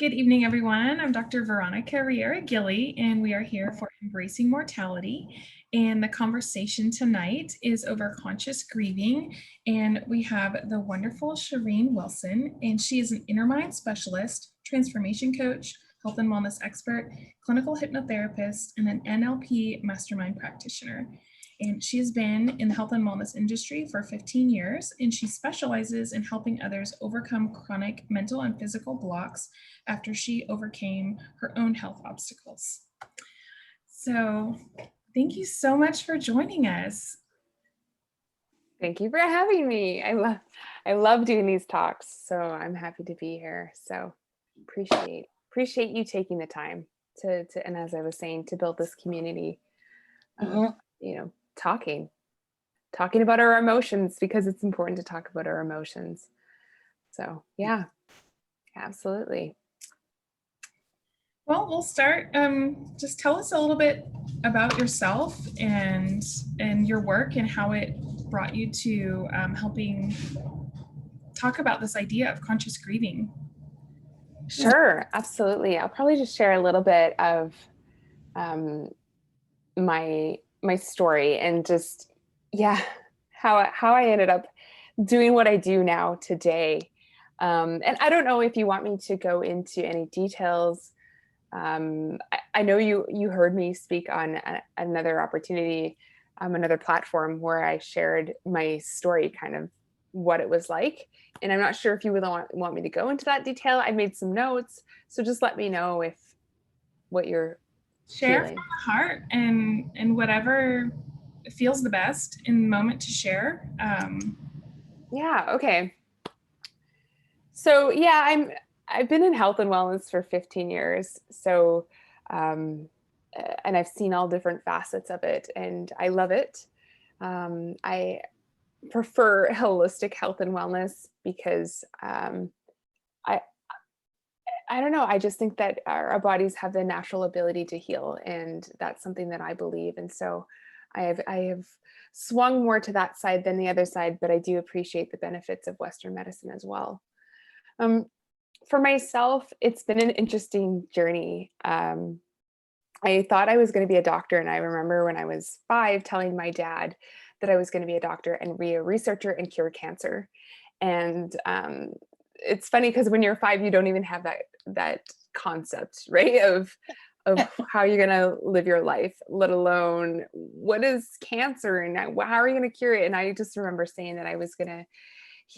Good evening, everyone. I'm Dr. Veronica Riera-Gilley, and we are here for Embracing Mortality. And the conversation tonight is over conscious grieving. And we have the wonderful Sheryne Willson, and she is an Innermind Specialist, transformation coach, health and wellness expert, clinical hypnotherapist, and an NLP mastermind practitioner. And she has been in the health and wellness industry for 15 years, and she specializes in helping others overcome chronic mental and physical blocks after she overcame her own health obstacles. So thank you so much for joining us. Thank you for having me. I love doing these talks, so I'm happy to be here. So appreciate you taking the time to and as I was saying, to build this community of, talking about our emotions, because it's important to talk about our emotions. So yeah, absolutely. Well, we'll start. Just tell us a little bit about yourself and your work and how it brought you to helping talk about this idea of conscious grieving. Sure, absolutely. I'll probably just share a little bit of my story and just how I ended up doing what I do now today. And I don't know if you want me to go into any details. I know you heard me speak on another opportunity, another platform where I shared my story, kind of what it was like. And I'm not sure if you would want me to go into that detail. I made some notes, so just let me know if what you're Share feeling. from the heart and whatever feels the best in the moment to share. Yeah. Okay. So yeah, I've been in health and wellness for 15 years. So, and I've seen all different facets of it, and I love it. I prefer holistic health and wellness because I I don't know. I just think that our bodies have the natural ability to heal, and that's something that I believe. And so, I have swung more to that side than the other side, but I do appreciate the benefits of Western medicine as well. Um, for myself, it's been an interesting journey. I thought I was going to be a doctor, and I remember when I was 5 telling my dad that I was going to be a doctor and be a researcher and cure cancer. And it's funny because when you're 5, you don't even have that concept, right? Of how you're going to live your life, let alone what is cancer and how are you going to cure it. And I just remember saying that I was going to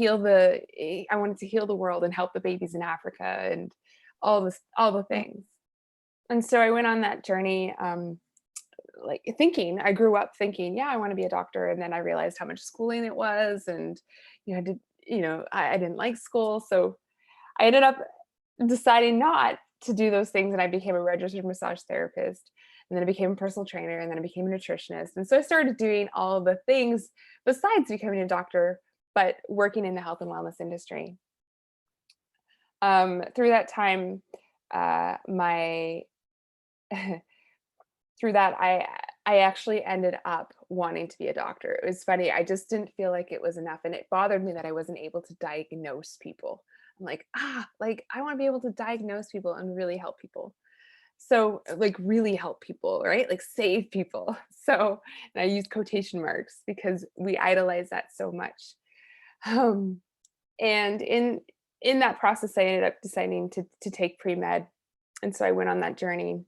I wanted to heal the world and help the babies in Africa and all the things. And so I went on that journey, I grew up thinking, yeah, I want to be a doctor. And then I realized how much schooling it was. And I didn't like school. So I ended up deciding not to do those things. And I became a registered massage therapist. And then I became a personal trainer. And then I became a nutritionist. And so I started doing all the things besides becoming a doctor, but working in the health and wellness industry. Through that time, through that, I actually ended up wanting to be a doctor. It was funny. I just didn't feel like it was enough. And it bothered me that I wasn't able to diagnose people. I'm like, I want to be able to diagnose people and really help people. So really help people, right? Like save people. So, and I use quotation marks because we idolize that so much. And in that process, I ended up deciding to take pre-med. And so I went on that journey.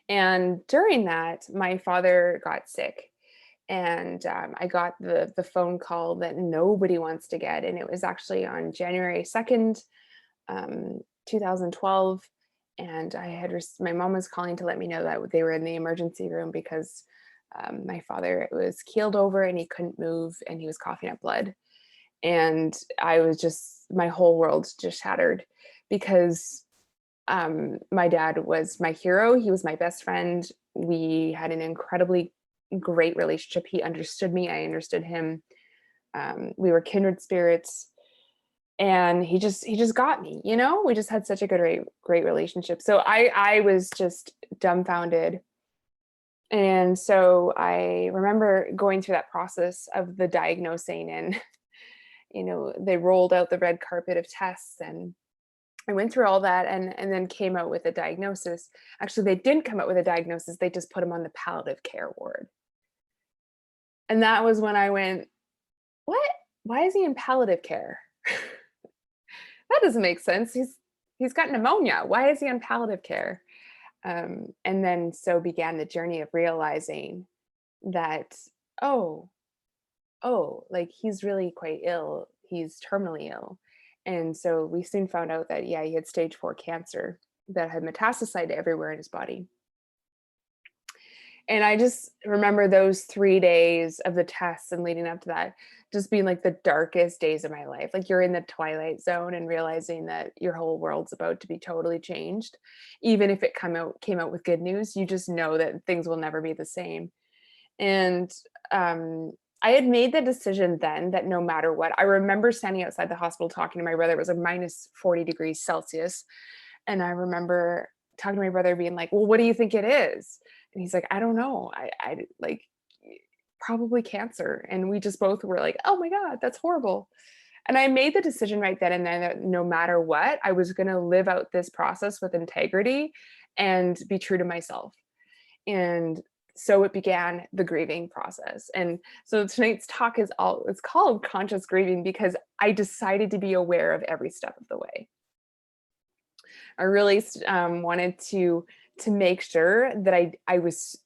And during that, my father got sick, and I got the phone call that nobody wants to get. And it was actually on January 2nd, 2012. And my mom was calling to let me know that they were in the emergency room because my father was keeled over and he couldn't move and he was coughing up blood. And my whole world just shattered because my dad was my hero. He was my best friend. We had an incredibly great relationship. He understood me. I understood him. We were kindred spirits, and he just got me. We just had such a great relationship. So I was just dumbfounded. And so I remember going through that process of the diagnosing, and they rolled out the red carpet of tests, and I went through all that and then came out with a diagnosis. Actually, they didn't come out with a diagnosis. They just put him on the palliative care ward. And that was when I went, what? Why is he in palliative care? That doesn't make sense. He's got pneumonia. Why is he on palliative care? And then so began the journey of realizing that, oh, like he's really quite ill. He's terminally ill. And so we soon found out that, yeah, he had stage 4 cancer that had metastasized everywhere in his body. And I just remember those 3 days of the tests and leading up to that just being like the darkest days of my life. Like you're in the twilight zone and realizing that your whole world's about to be totally changed. Even if it came out with good news, you just know that things will never be the same. And I had made the decision then that no matter what, I remember standing outside the hospital talking to my brother. It was like minus 40 degrees Celsius. And I remember talking to my brother being like, well, what do you think it is? And he's like, I don't know. I like probably cancer. And we just both were like, oh my God, that's horrible. And I made the decision right then and there that no matter what, I was going to live out this process with integrity and be true to myself. And so it began the grieving process. And so tonight's talk it's called conscious grieving because I decided to be aware of every step of the way. I really wanted to make sure that I was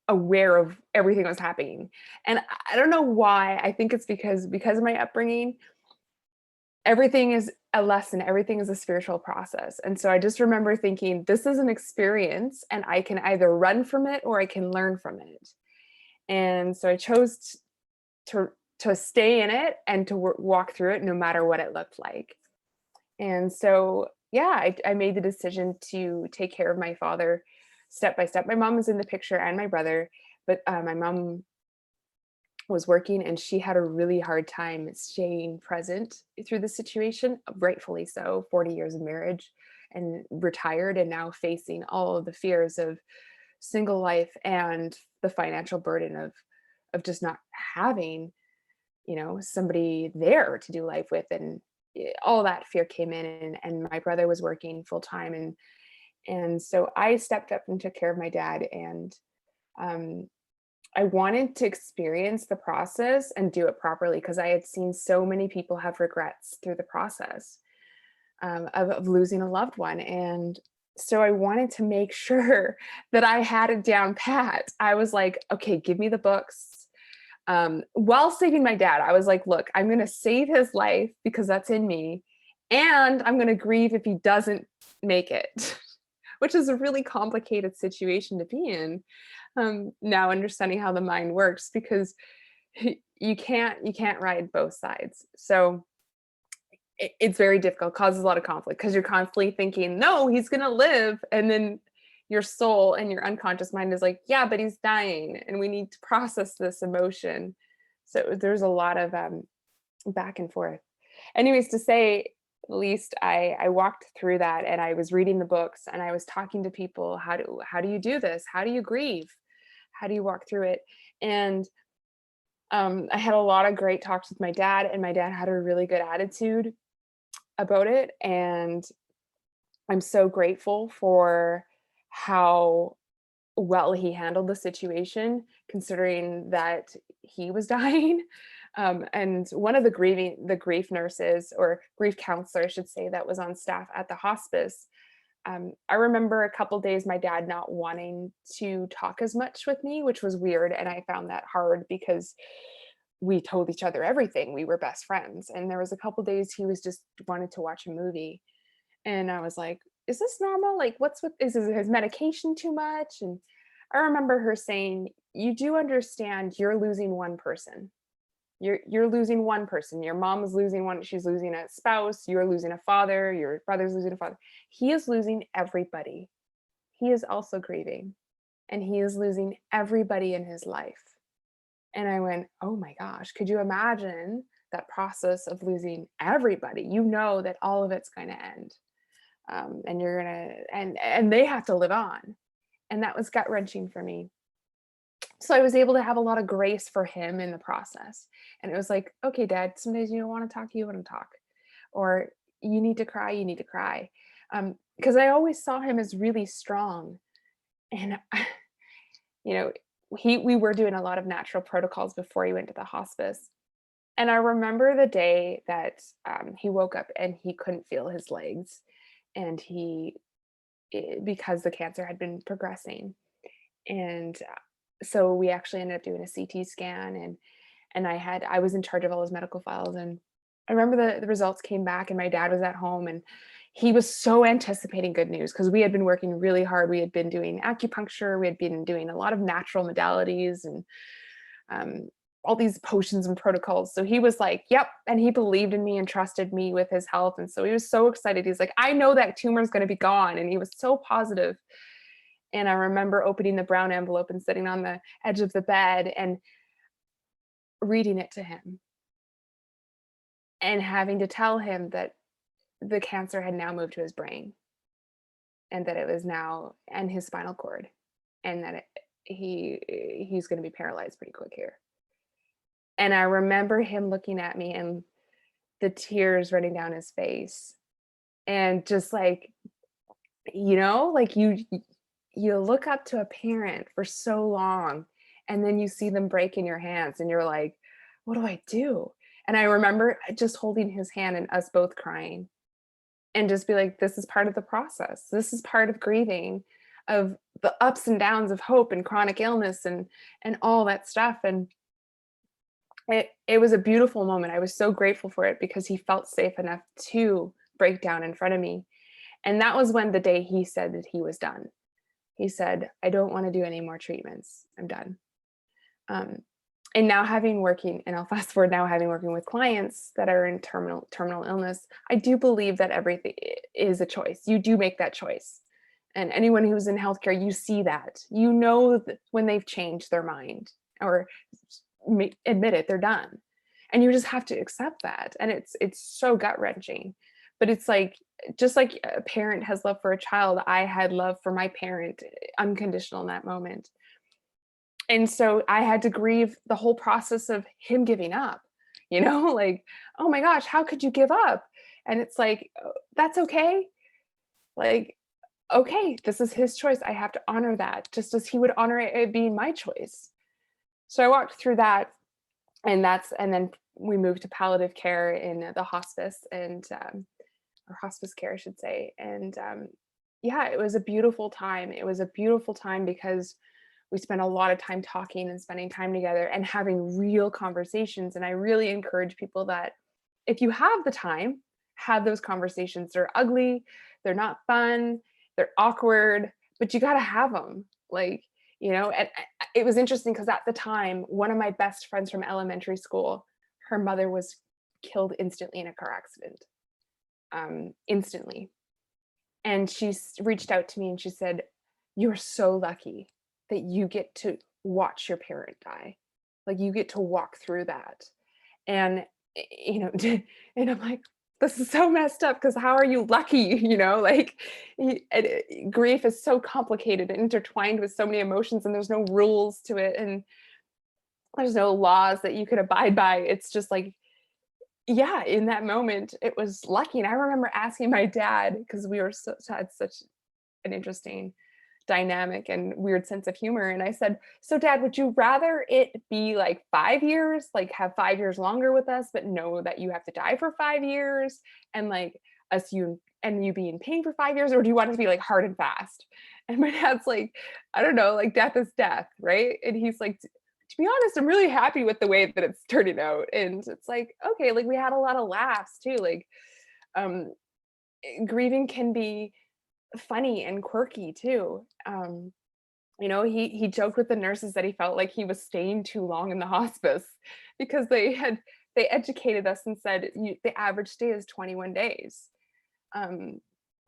aware of everything that was happening. And I don't know why. I think it's because of my upbringing, everything is a lesson, everything is a spiritual process. And so I just remember thinking, this is an experience and I can either run from it or I can learn from it. And so I chose to stay in it and to walk through it no matter what it looked like. And so, yeah, I made the decision to take care of my father step by step. My mom was in the picture and my brother, but my mom was working and she had a really hard time staying present through the situation, rightfully so, 40 years of marriage and retired and now facing all of the fears of single life and the financial burden of just not having, somebody there to do life with. And all that fear came in and my brother was working full time. And so I stepped up and took care of my dad. And I wanted to experience the process and do it properly because I had seen so many people have regrets through the process of losing a loved one. And so I wanted to make sure that I had it down pat. I was like, okay, give me the books. While saving my dad, I was like, look, I'm going to save his life because that's in me. And I'm going to grieve if he doesn't make it, which is a really complicated situation to be in. Now understanding how the mind works, because you can't ride both sides. So it's very difficult, causes a lot of conflict because you're constantly thinking, no, he's going to live. And then your soul and your unconscious mind is like, yeah, but he's dying and we need to process this emotion. So there's a lot of back and forth. Anyways, to say the least, I walked through that and I was reading the books and I was talking to people. How do you do this? How do you grieve? How do you walk through it? And I had a lot of great talks with my dad, and my dad had a really good attitude about it. And I'm so grateful for how well he handled the situation, considering that he was dying. And one of the grief nurses or grief counselor, I should say, that was on staff at the hospice. I remember a couple days my dad not wanting to talk as much with me, which was weird. And I found that hard because we told each other everything. We were best friends. And there was a couple days he was just wanted to watch a movie. And I was like, is this normal? Like, is his medication too much? And I remember her saying, you do understand you're losing one person. You're losing one person. Your mom is losing one. She's losing a spouse. You're losing a father. Your brother's losing a father. He is losing everybody. He is also grieving, and he is losing everybody in his life. And I went, oh my gosh, could you imagine that process of losing everybody? You know that all of it's going to end. And you're gonna and they have to live on. And that was gut wrenching for me. So I was able to have a lot of grace for him in the process. And it was like, okay, dad, some days you don't want to talk, you want to talk. Or you need to cry, you need to cry. Because I always saw him as really strong. And, you know, we were doing a lot of natural protocols before he went to the hospice. And I remember the day that he woke up and he couldn't feel his legs. And because the cancer had been progressing. And so we actually ended up doing a CT scan, and I was in charge of all his medical files. And I remember the results came back and my dad was at home, and he was so anticipating good news because we had been working really hard. We had been doing acupuncture, we had been doing a lot of natural modalities, and um, all these potions and protocols. So he was like, yep. And he believed in me and trusted me with his health. And so he was so excited. He's like, I know that tumor is going to be gone. And he was so positive. And I remember opening the brown envelope and sitting on the edge of the bed and reading it to him and having to tell him that the cancer had now moved to his brain, and that it was now and his spinal cord, and that he's going to be paralyzed pretty quick here. And I remember him looking at me and the tears running down his face, and just like, like you look up to a parent for so long, and then you see them break in your hands and you're like, what do I do? And I remember just holding his hand and us both crying, and just be like, this is part of the process. This is part of grieving, of the ups and downs of hope and chronic illness and all that stuff. And it was a beautiful moment. I was so grateful for it because he felt safe enough to break down in front of me. And that was when the day he said that he was done. He said, I don't want to do any more treatments. I'm done. And now and I'll fast forward now, having working with clients that are in terminal illness, I do believe that everything is a choice. You do make that choice. And anyone who's in healthcare, you see that, that when they've changed their mind or admit it, they're done. And you just have to accept that. And it's so gut wrenching, but it's like, just like a parent has love for a child, I had love for my parent, unconditional in that moment. And so I had to grieve the whole process of him giving up, like, oh my gosh, how could you give up? And it's like, oh, that's okay. Like, okay, this is his choice. I have to honor that, just as he would honor it being my choice. So I walked through that, and then we moved to palliative care in the hospice, and or hospice care, I should say. And yeah, it was a beautiful time. It was a beautiful time because we spent a lot of time talking and spending time together and having real conversations. And I really encourage people that if you have the time, have those conversations. They're ugly, they're not fun, they're awkward, but you got to have them. And it was interesting because at the time, one of my best friends from elementary school, her mother was killed instantly in a car accident. Instantly. And she reached out to me and she said, you're so lucky that you get to watch your parent die. Like, you get to walk through that. And, and I'm like, this is so messed up, because how are you lucky? Grief is so complicated and intertwined with so many emotions, and there's no rules to it. And there's no laws that you could abide by. It's just like, yeah, in that moment, it was lucky. And I remember asking my dad, because we had such an interesting dynamic and weird sense of humor. And I said, so Dad, would you rather it be like 5 years, like have 5 years longer with us, but know that you have to die for 5 years, and like you be in pain for 5 years? Or do you want it to be like hard and fast? And my dad's like, I don't know, like death is death, right? And he's like, to be honest, I'm really happy with the way that it's turning out. And it's like, okay, like we had a lot of laughs too. Like, grieving can be funny and quirky too. He joked with the nurses that he felt like he was staying too long in the hospice because they educated us and said the average stay is 21 days.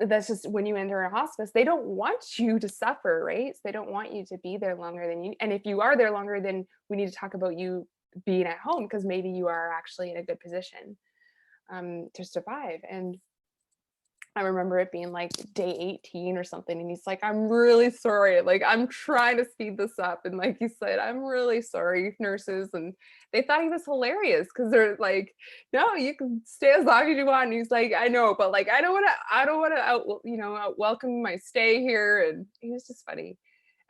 That's just when you enter a hospice, they don't want you to suffer, right? So they don't want you to be there longer than you. And if you are there longer, then we need to talk about you being at home, because maybe you are actually in a good position to survive. And I remember it being like day 18 or something. And he's like, I'm really sorry. Like, I'm trying to speed this up. And like he said, I'm really sorry, nurses. And they thought he was hilarious because they're like, no, you can stay as long as you want. And he's like, I know, but like, I don't want to out welcome my stay here. And he was just funny.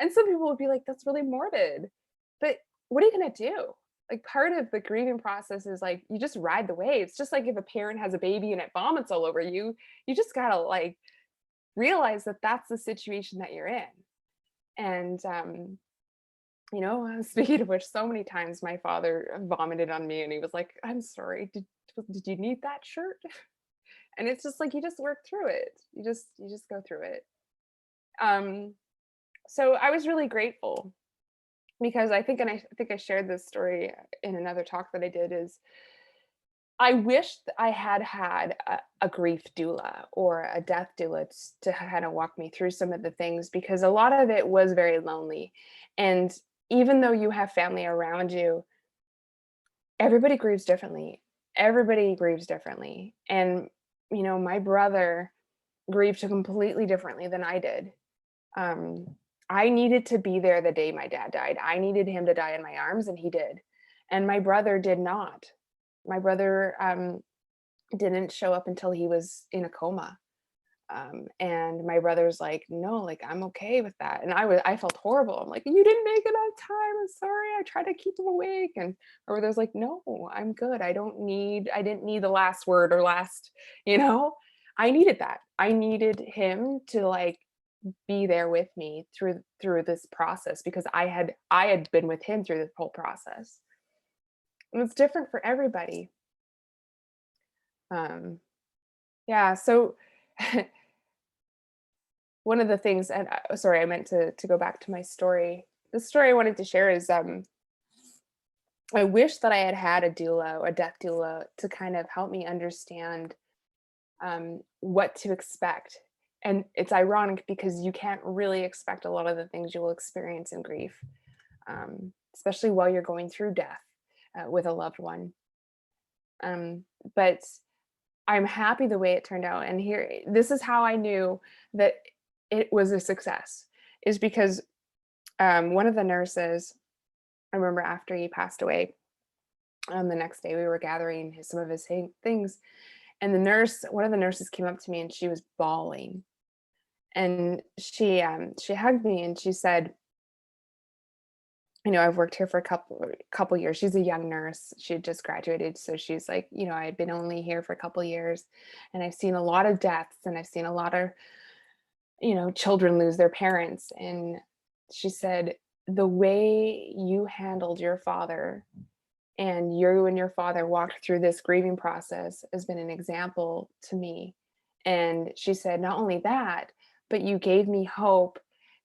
And some people would be like, that's really morbid. But what are you going to do? Like, part of the grieving process is like, you just ride the waves. Just like if a parent has a baby and it vomits all over you, you just gotta like realize that that's the situation that you're in. And speaking of which, so many times my father vomited on me and he was like, I'm sorry, did you need that shirt? And it's just like, you just work through it. You just go through it. um so I was really grateful because I think I shared this story in another talk that I did. Is I wished I had had a grief doula or a death doula to kind of walk me through some of the things, because a lot of it was very lonely. And even though you have family around you, everybody grieves differently. Everybody grieves differently. And, my brother grieved completely differently than I did. I needed to be there the day my dad died. I needed him to die in my arms, and he did. And my brother did not. My brother didn't show up until he was in a coma. And my brother's like, no, like, I'm okay with that. And I felt horrible. I'm like, you didn't make enough time. I'm sorry. I tried to keep him awake. And my brother's like, no, I'm good. I didn't need the last word or last, you know, I needed that. I needed him to like be there with me through this process, because I had been with him through this whole process. And it's different for everybody. Um, yeah. So one of the things, and sorry, I meant to go back to my story. The story I wanted to share is I wish that I had had a doula, a death doula, to kind of help me understand what to expect. And it's ironic because you can't really expect a lot of the things you will experience in grief, especially while you're going through death with a loved one. But I'm happy the way it turned out. And this is how I knew that it was a success, is because one of the nurses, I remember after he passed away, the next day we were gathering some of his things, and one of the nurses came up to me and she was bawling, and she hugged me and she said, I've worked here for a couple years. She's a young nurse. She had just graduated. So she's like, I'd been only here for a couple years, and I've seen a lot of deaths, and I've seen a lot of, children lose their parents. And she said, the way you handled your father and you and your father walked through this grieving process has been an example to me. And she said, not only that, but you gave me hope.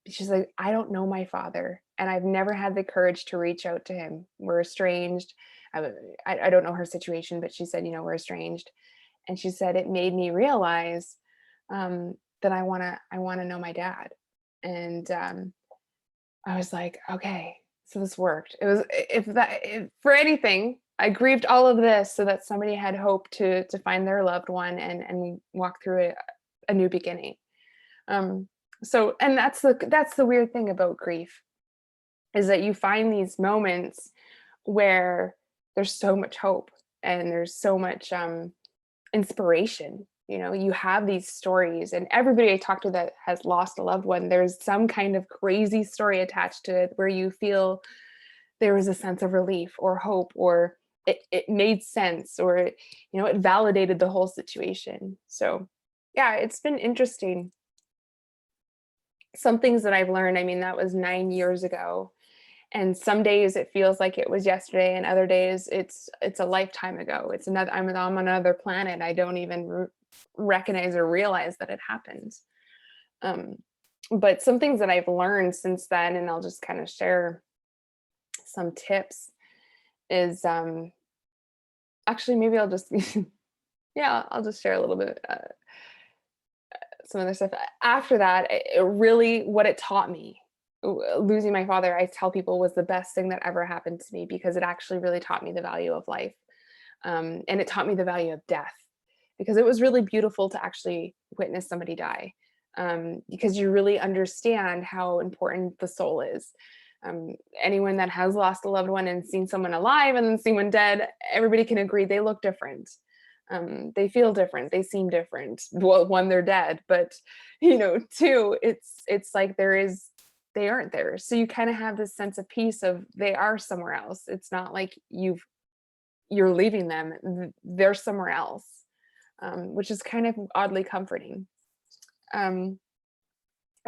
She's like, I don't know my father, and I've never had the courage to reach out to him. We're estranged. I don't know her situation, but she said, we're estranged. And she said, it made me realize that I want to know my dad. And I was like, okay, so this worked. It was, if for anything, I grieved all of this so that somebody had hope to find their loved one and walk through a new beginning. So, and that's the weird thing about grief, is that you find these moments where there's so much hope and there's so much inspiration. You have these stories, and everybody I talk to that has lost a loved one, there's some kind of crazy story attached to it where you feel there was a sense of relief or hope, or it made sense, or it validated the whole situation. So yeah, it's been interesting. Some things that I've learned, I mean, that was 9 years ago. And some days it feels like it was yesterday, and other days it's a lifetime ago. I'm on another planet. I don't even recognize or realize that it happened. But some things that I've learned since then, and I'll just kind of share some tips, is actually, maybe I'll just yeah, I'll just share a little bit some other stuff. After that, it really, what it taught me, losing my father, I tell people, was the best thing that ever happened to me, because it actually really taught me the value of life. And it taught me the value of death, because it was really beautiful to actually witness somebody die, because you really understand how important the soul is. Anyone that has lost a loved one and seen someone alive and then seen one dead, everybody can agree they look different. They feel different. They seem different. Well, one, they're dead, but two, it's like they aren't there. So you kind of have this sense of peace of they are somewhere else. It's not like you're leaving them. They're somewhere else, which is kind of oddly comforting.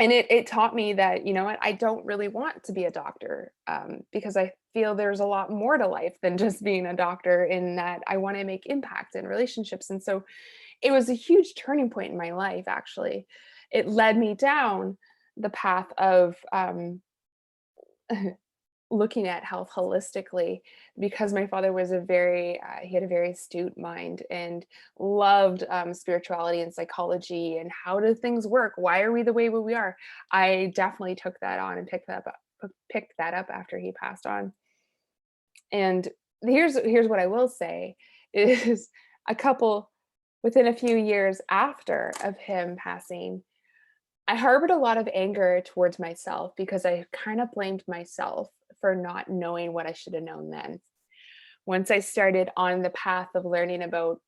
And it taught me that, you know what, I don't really want to be a doctor, because I feel there's a lot more to life than just being a doctor, in that I want to make impact in relationships. And so it was a huge turning point in my life, actually. It led me down the path of looking at health holistically, because my father was he had a very astute mind and loved spirituality and psychology and how do things work, why are we the way we are. I definitely took that on and picked that up after he passed on. And here's what I will say is, within a few years after of him passing, I harbored a lot of anger towards myself, because I kind of blamed myself for not knowing what I should have known then. Once I started on the path of learning about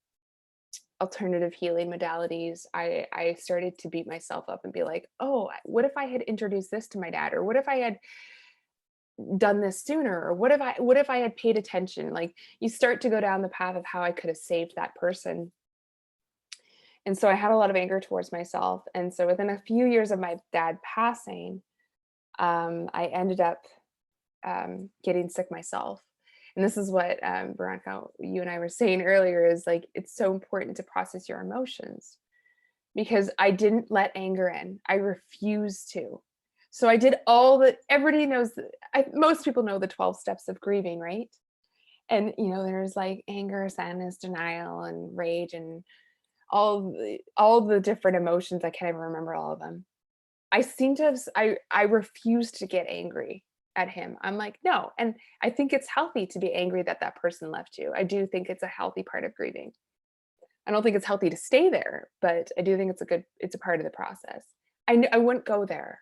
alternative healing modalities, I started to beat myself up and be like, oh, what if I had introduced this to my dad? Or what if I had done this sooner? Or what if I had paid attention? Like, you start to go down the path of how I could have saved that person. And so I had a lot of anger towards myself. And so within a few years of my dad passing, I ended up getting sick myself. And this is what, Veronica, you and I were saying earlier, is like, it's so important to process your emotions, because I didn't let anger in. I refused to. So I did everybody knows, most people know the 12 steps of grieving, right? And, there's like anger, sadness, denial, and rage, and all the different emotions. I can't even remember all of them. I refused to get angry at him. I'm like, no. And I think it's healthy to be angry that that person left you. I do think it's a healthy part of grieving. I don't think it's healthy to stay there, but I do think it's a part of the process. I wouldn't go there.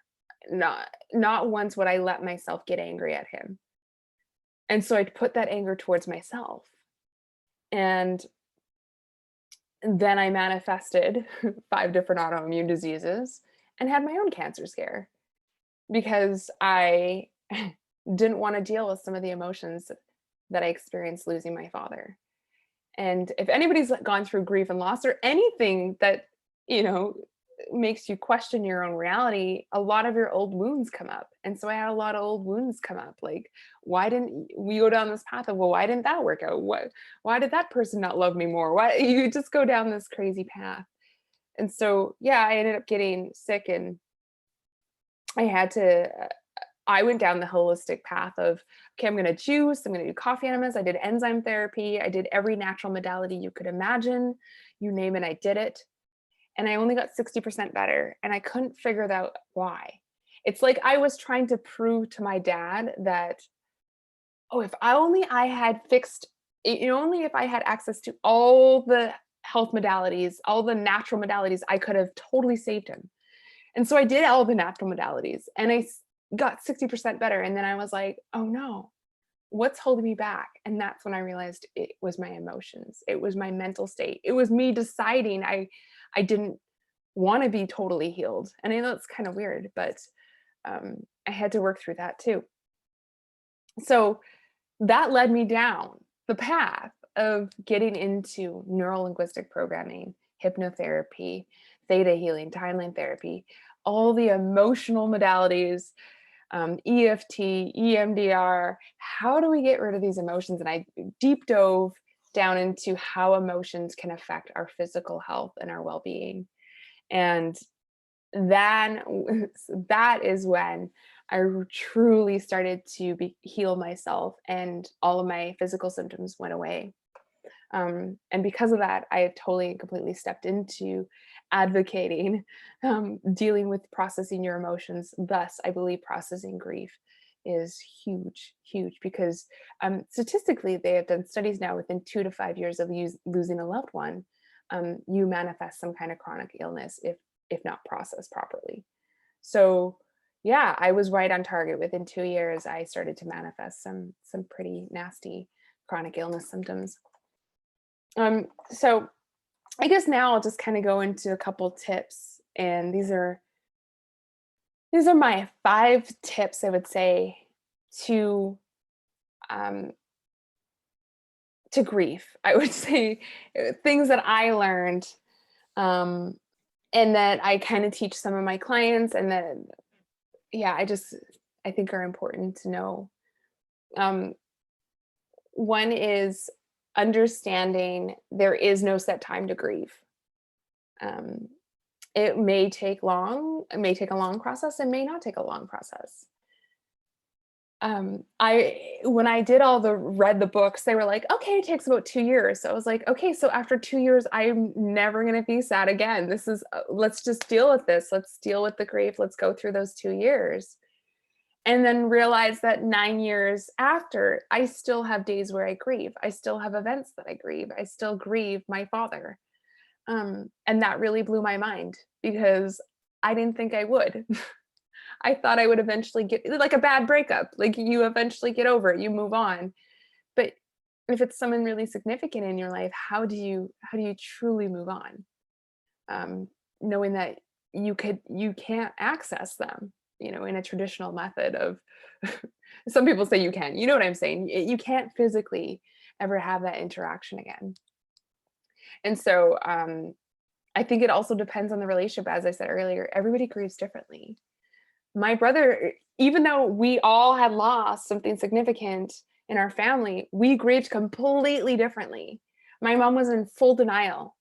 Not once would I let myself get angry at him. And so I'd put that anger towards myself. And then I manifested 5 different autoimmune diseases and had my own cancer scare, because I didn't want to deal with some of the emotions that I experienced losing my father. And if anybody's gone through grief and loss, or anything that, makes you question your own reality, a lot of your old wounds come up. And so I had a lot of old wounds come up. Like, why didn't we go down this path of, well, why didn't that work out? Why did that person not love me more? Why you just go down this crazy path? And so, yeah, I ended up getting sick, and I went down the holistic path of, okay, I'm going to juice, I'm going to do coffee enemas. I did enzyme therapy. I did every natural modality you could imagine. You name it, I did it. And I only got 60% better. And I couldn't figure out why. It's like I was trying to prove to my dad that, oh, if I had only if I had access to all the health modalities, all the natural modalities, I could have totally saved him. And so I did all the natural modalities, and I got 60% better. And then I was like, oh no, what's holding me back? And that's when I realized it was my emotions. It was my mental state. It was me deciding I didn't want to be totally healed. And I know it's kind of weird, but I had to work through that too. So that led me down the path of getting into neuro-linguistic programming, hypnotherapy, theta healing, timeline therapy, all the emotional modalities, EFT, EMDR. How do we get rid of these emotions? And I deep dove down into how emotions can affect our physical health and our well-being. And then that is when I truly started to heal myself, and all of my physical symptoms went away. And because of that, I totally and completely stepped into advocating, dealing with processing your emotions. Thus, I believe processing grief is huge, huge, because statistically, they have done studies now within 2 to 5 years of losing a loved one. you manifest some kind of chronic illness if not processed properly. So yeah, I was right on target. Within 2 years, I started to manifest some pretty nasty chronic illness symptoms. So I guess now I'll just kind of go into a couple tips, and these are my 5 tips I would say to um, to grief. I would say things that I learned, um, and that I kind of teach some of my clients, and that yeah, I think are important to know. Um, One is understanding there is no set time to grieve. Um, it may take long, it may take a long process, it may not take a long process. I When I did read the books, they were like, okay, it takes about 2 years. So I was like, okay, so after 2 years, I'm never gonna be sad again. This is let's just deal with this. Let's deal with the grief. Let's go through those 2 years. And then realize that 9 years after, I still have days where I grieve. I still have events that I grieve. I still grieve my father. And that really blew my mind because I didn't think I would. I thought I would eventually get like a bad breakup, like you eventually get over it, you move on. But if it's someone really significant in your life, how do you truly move on? Knowing that you can't access them, in a traditional method of some people say you can, you know what I'm saying? You can't physically ever have that interaction again. And so I think it also depends on the relationship. As I said earlier, everybody grieves differently. My brother, even though we all had lost something significant in our family, we grieved completely differently. My mom was in full denial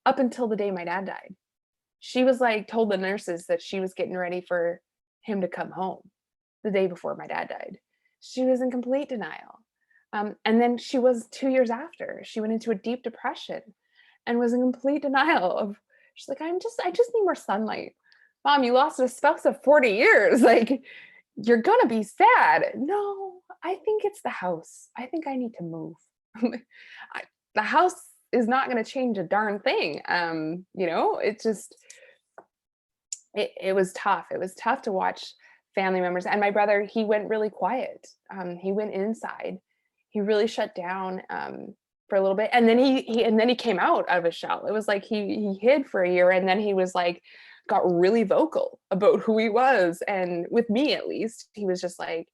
up until the day my dad died. She was like, told the nurses that she was getting ready for him to come home the day before my dad died. She was in complete denial. And then she was 2 years after. She went into a deep depression and was in complete denial of, she's like, I just need more sunlight. Mom, you lost a spouse of 40 years. Like, you're gonna be sad. No, I think it's the house. I think I need to move. The house is not gonna change a darn thing. It just it was tough. It was tough to watch family members. And my brother, he went really quiet. He went inside. He really shut down for a little bit, and then he came out of his shell. It was like he hid for a year, and then he was like got really vocal about who he was. And with me, at least, he was just like,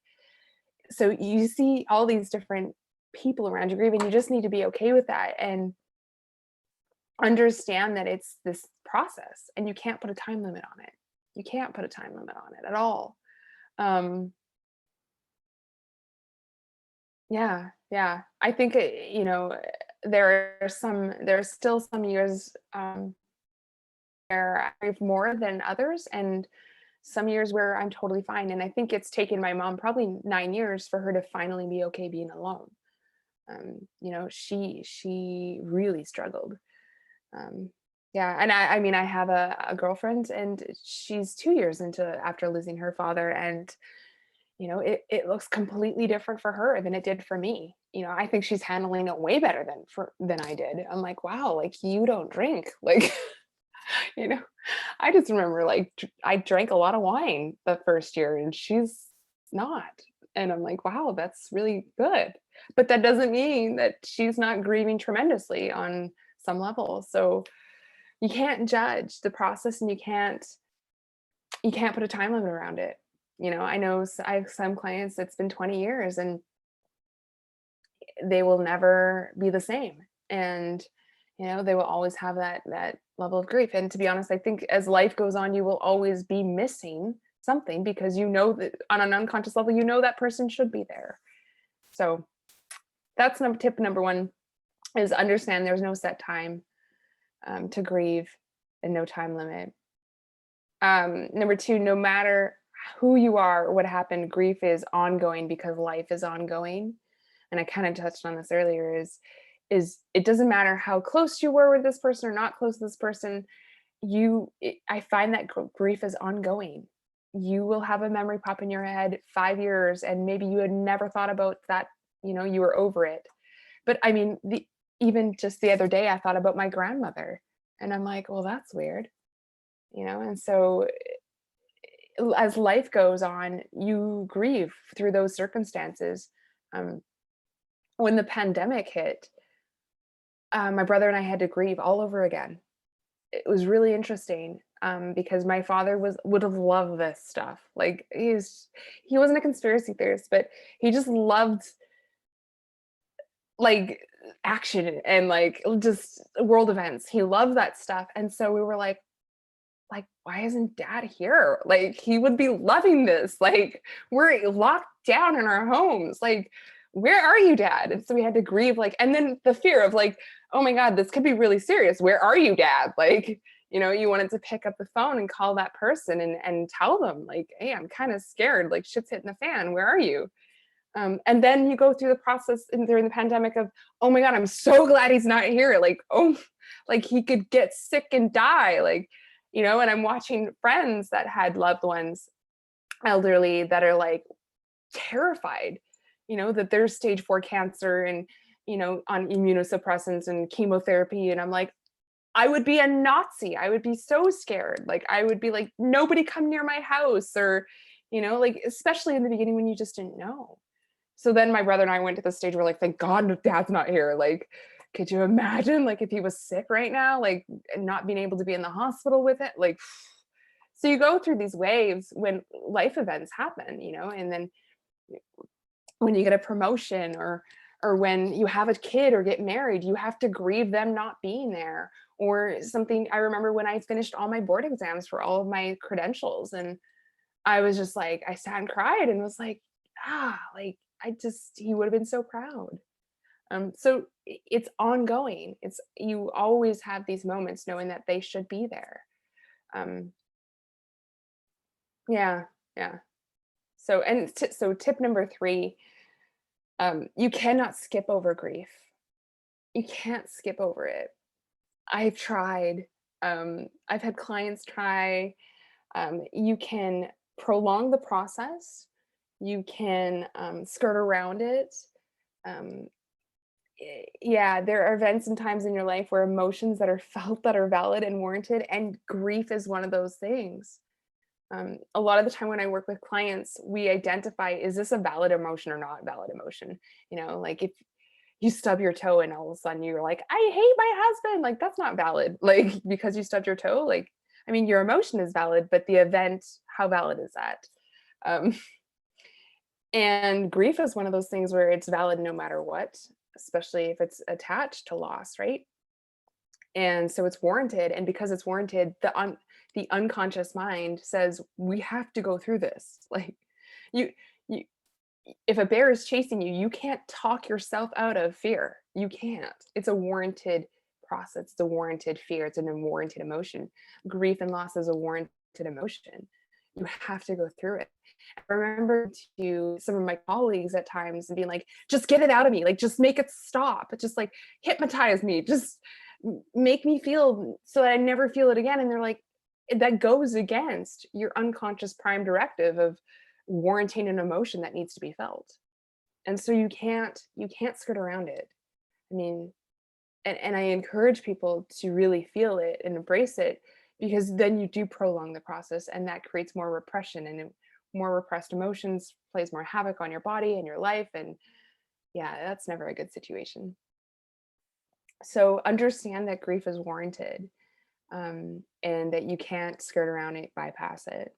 so you see all these different people around you grieving. You just need to be okay with that and understand that it's this process, and you can't put a time limit on it. You can't put a time limit on it at all. Um, yeah. I think there's still some years where I grieve more than others, and some years where I'm totally fine. And I think it's taken my mom probably 9 years for her to finally be okay being alone. She really struggled. Yeah, and I mean, I have a girlfriend, and she's 2 years into after losing her father, and it looks completely different for her than it did for me. I think she's handling it way better than I did. I'm like, wow, like you don't drink, like you know. I just remember like I drank a lot of wine the first year, and she's not, and I'm like, wow, that's really good. But that doesn't mean that she's not grieving tremendously on some level. So you can't judge the process, and you can't put a time limit around it. I know I have some clients that's been 20 years and they will never be the same. And, they will always have that level of grief. And to be honest, I think as life goes on, you will always be missing something because that on an unconscious level, that person should be there. So that's tip number one, is understand there's no set time to grieve and no time limit. Number two, no matter who you are or what happened, grief is ongoing because life is ongoing. And I kind of touched on this earlier, is it doesn't matter how close you were with this person or not close to this person. I find that grief is ongoing. You will have a memory pop in your head 5 years, and maybe you had never thought about that, you were over it. But I mean, even just the other day, I thought about my grandmother, and I'm like, well, that's weird, and so as life goes on, you grieve through those circumstances. Um, when the pandemic hit, my brother and I had to grieve all over again. It was really interesting, because my father would have loved this stuff. Like he wasn't a conspiracy theorist, but he just loved like action and like just world events. He loved that stuff, and so we were like, why isn't dad here? Like, he would be loving this. Like, we're locked down in our homes. Like, where are you, dad? And so we had to grieve, like, and then the fear of like, oh my God, this could be really serious. Where are you, dad? Like, you wanted to pick up the phone and call that person and tell them, like, hey, I'm kind of scared. Like, shit's hitting the fan. Where are you? And then you go through the process during the pandemic of, oh my God, I'm so glad he's not here. Like, oh, like he could get sick and die. Like, and I'm watching friends that had loved ones, elderly, that are like terrified, that there's stage 4 cancer and, on immunosuppressants and chemotherapy. And I'm like, I would be a Nazi. I would be so scared. Like, I would be like, nobody come near my house, or, like, especially in the beginning when you just didn't know. So then my brother and I went to the stage where like, thank God dad's not here. Like, could you imagine like if he was sick right now, like not being able to be in the hospital with it? Like, so you go through these waves when life events happen, and then when you get a promotion or when you have a kid or get married, you have to grieve them not being there. Or something, I remember when I finished all my board exams for all of my credentials, and I was just like, I sat and cried and was like, like he would have been so proud. So it's ongoing. You always have these moments knowing that they should be there. Um, yeah, yeah. So tip number 3, you cannot skip over grief. You can't skip over it. I've tried. I've had clients try. You can prolong the process. You can skirt around it. Um, yeah, there are events and times in your life where emotions that are felt that are valid and warranted, and grief is one of those things. A lot of the time when I work with clients, we identify, is this a valid emotion or not valid emotion? Like if you stub your toe and all of a sudden you're like, I hate my husband, like that's not valid. Like because you stubbed your toe, like, I mean, your emotion is valid, but the event, how valid is that? Um, and grief is one of those things where it's valid no matter what, especially if it's attached to loss, right? And so it's warranted, and because it's warranted, the unconscious mind says we have to go through this. Like you you if a bear is chasing you, you can't talk yourself out of fear. You can't. It's a warranted process. It's a warranted fear. It's an unwarranted emotion. Grief and loss is a warranted emotion. You have to go through it. I remember to some of my colleagues at times and being like, just get it out of me. Like, just make it stop. Just like hypnotize me. Just make me feel so that I never feel it again. And they're like, that goes against your unconscious prime directive of warranting an emotion that needs to be felt. And so you can't skirt around it. I mean, and I encourage people to really feel it and embrace it, because then you do prolong the process, and that creates more repression, and more repressed emotions plays more havoc on your body and your life. And yeah, that's never a good situation. So understand that grief is warranted, and that you can't skirt around it, bypass it.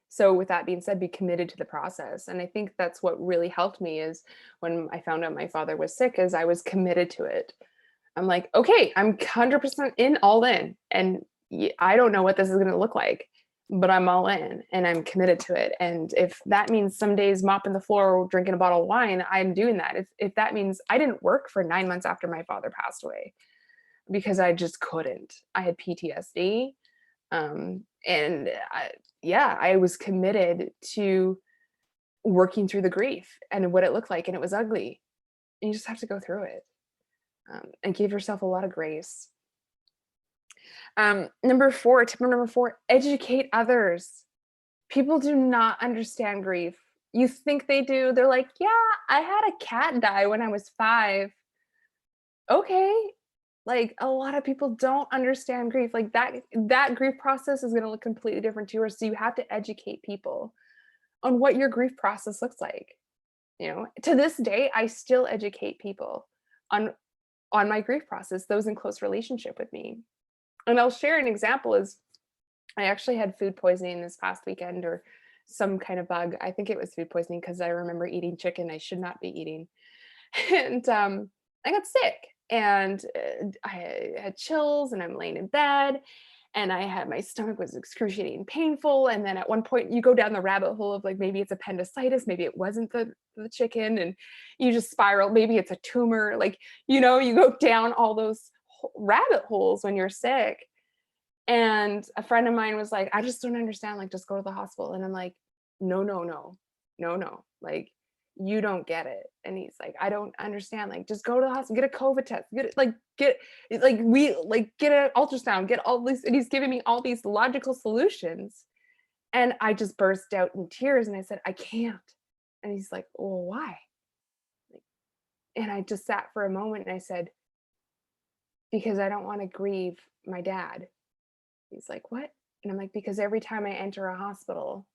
So with that being said, be committed to the process. And I think that's what really helped me, is when I found out my father was sick, is I was committed to it. I'm like, okay, I'm 100% in, all in. And I don't know what this is going to look like, but I'm all in and I'm committed to it. And if that means some days mopping the floor or drinking a bottle of wine, I'm doing that. If that means I didn't work for 9 months after my father passed away because I just couldn't. I had PTSD. And I was committed to working through the grief and what it looked like. And it was ugly. And you just have to go through it, and give yourself a lot of grace. Tip number 4, educate others. People do not understand grief. You think they do. They're like, yeah, I had a cat die when I was 5. okay, like a lot of people don't understand grief. Like that grief process is going to look completely different to yours. So you have to educate people on what your grief process looks like. To this day, I still educate people on my grief process, those in close relationship with me. And I'll share an example is I actually had food poisoning this past weekend, or some kind of bug. I think it was food poisoning because I remember eating chicken I should not be eating. And I got sick, and I had chills, and I'm laying in bed, and my stomach was excruciating painful. And then at one point you go down the rabbit hole of like, maybe it's appendicitis, maybe it wasn't the chicken, and you just spiral, maybe it's a tumor. Like, you go down all those rabbit holes when you're sick. And a friend of mine was like, I just don't understand, like, just go to the hospital. And I'm like, no, no, no, no, no. Like, you don't get it. And he's like, I don't understand. Like, just go to the hospital, get a COVID test, get an ultrasound, get all these. And he's giving me all these logical solutions. And I just burst out in tears and I said, I can't. And he's like, well, why? And I just sat for a moment and I said, because I don't want to grieve my dad. He's like, what? And I'm like, because every time I enter a hospital,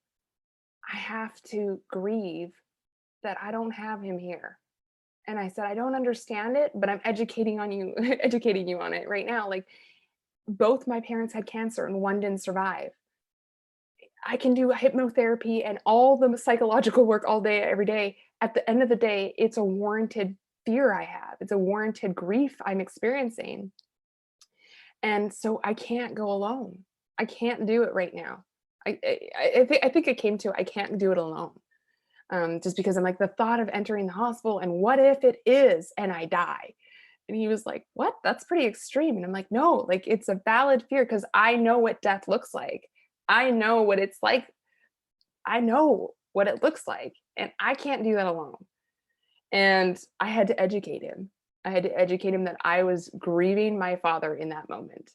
I have to grieve that I don't have him here. And I said, I don't understand it, but I'm educating you on it right now. Like, both my parents had cancer and one didn't survive. I can do hypnotherapy and all the psychological work all day, every day. At the end of the day, it's a warranted fear I have. It's a warranted grief I'm experiencing. And so I can't go alone. I can't do it right now. I think it came to, I can't do it alone. Just because I'm like, the thought of entering the hospital and what if it is and I die? And he was like, what? That's pretty extreme. And I'm like, no, like, it's a valid fear because I know what death looks like. I know what it's like. I know what it looks like. And I can't do that alone. And I had to educate him. I had to educate him that I was grieving my father in that moment.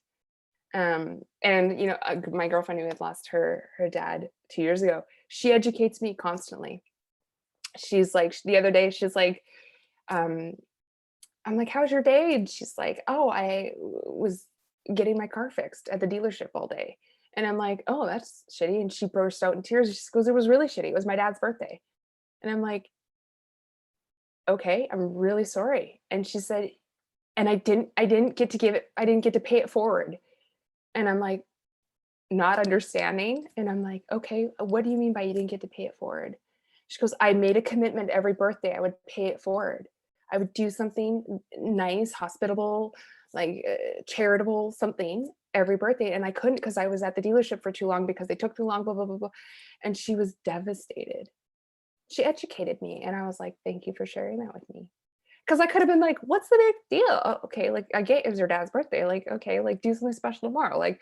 And my girlfriend who had lost her dad 2 years ago, she educates me constantly. She's like, the other day, she's like, I'm like, how's your day? And she's like, oh, I was getting my car fixed at the dealership all day. And I'm like, oh, that's shitty. And she burst out in tears. She goes, it was really shitty. It was my dad's birthday. And I'm like, okay, I'm really sorry. And she said, and I didn't get to pay it forward. And I'm like, not understanding. And I'm like, okay, what do you mean by you didn't get to pay it forward? She goes, I made a commitment every birthday I would pay it forward. I would do something nice, hospitable, like charitable, something every birthday. And I couldn't because I was at the dealership for too long because they took too long, blah, blah, blah, blah. And she was devastated. She educated me. And I was like, thank you for sharing that with me. Because I could have been like, what's the big deal? Oh, okay, like, I get it was your dad's birthday. Like, okay, like, do something special tomorrow. Like,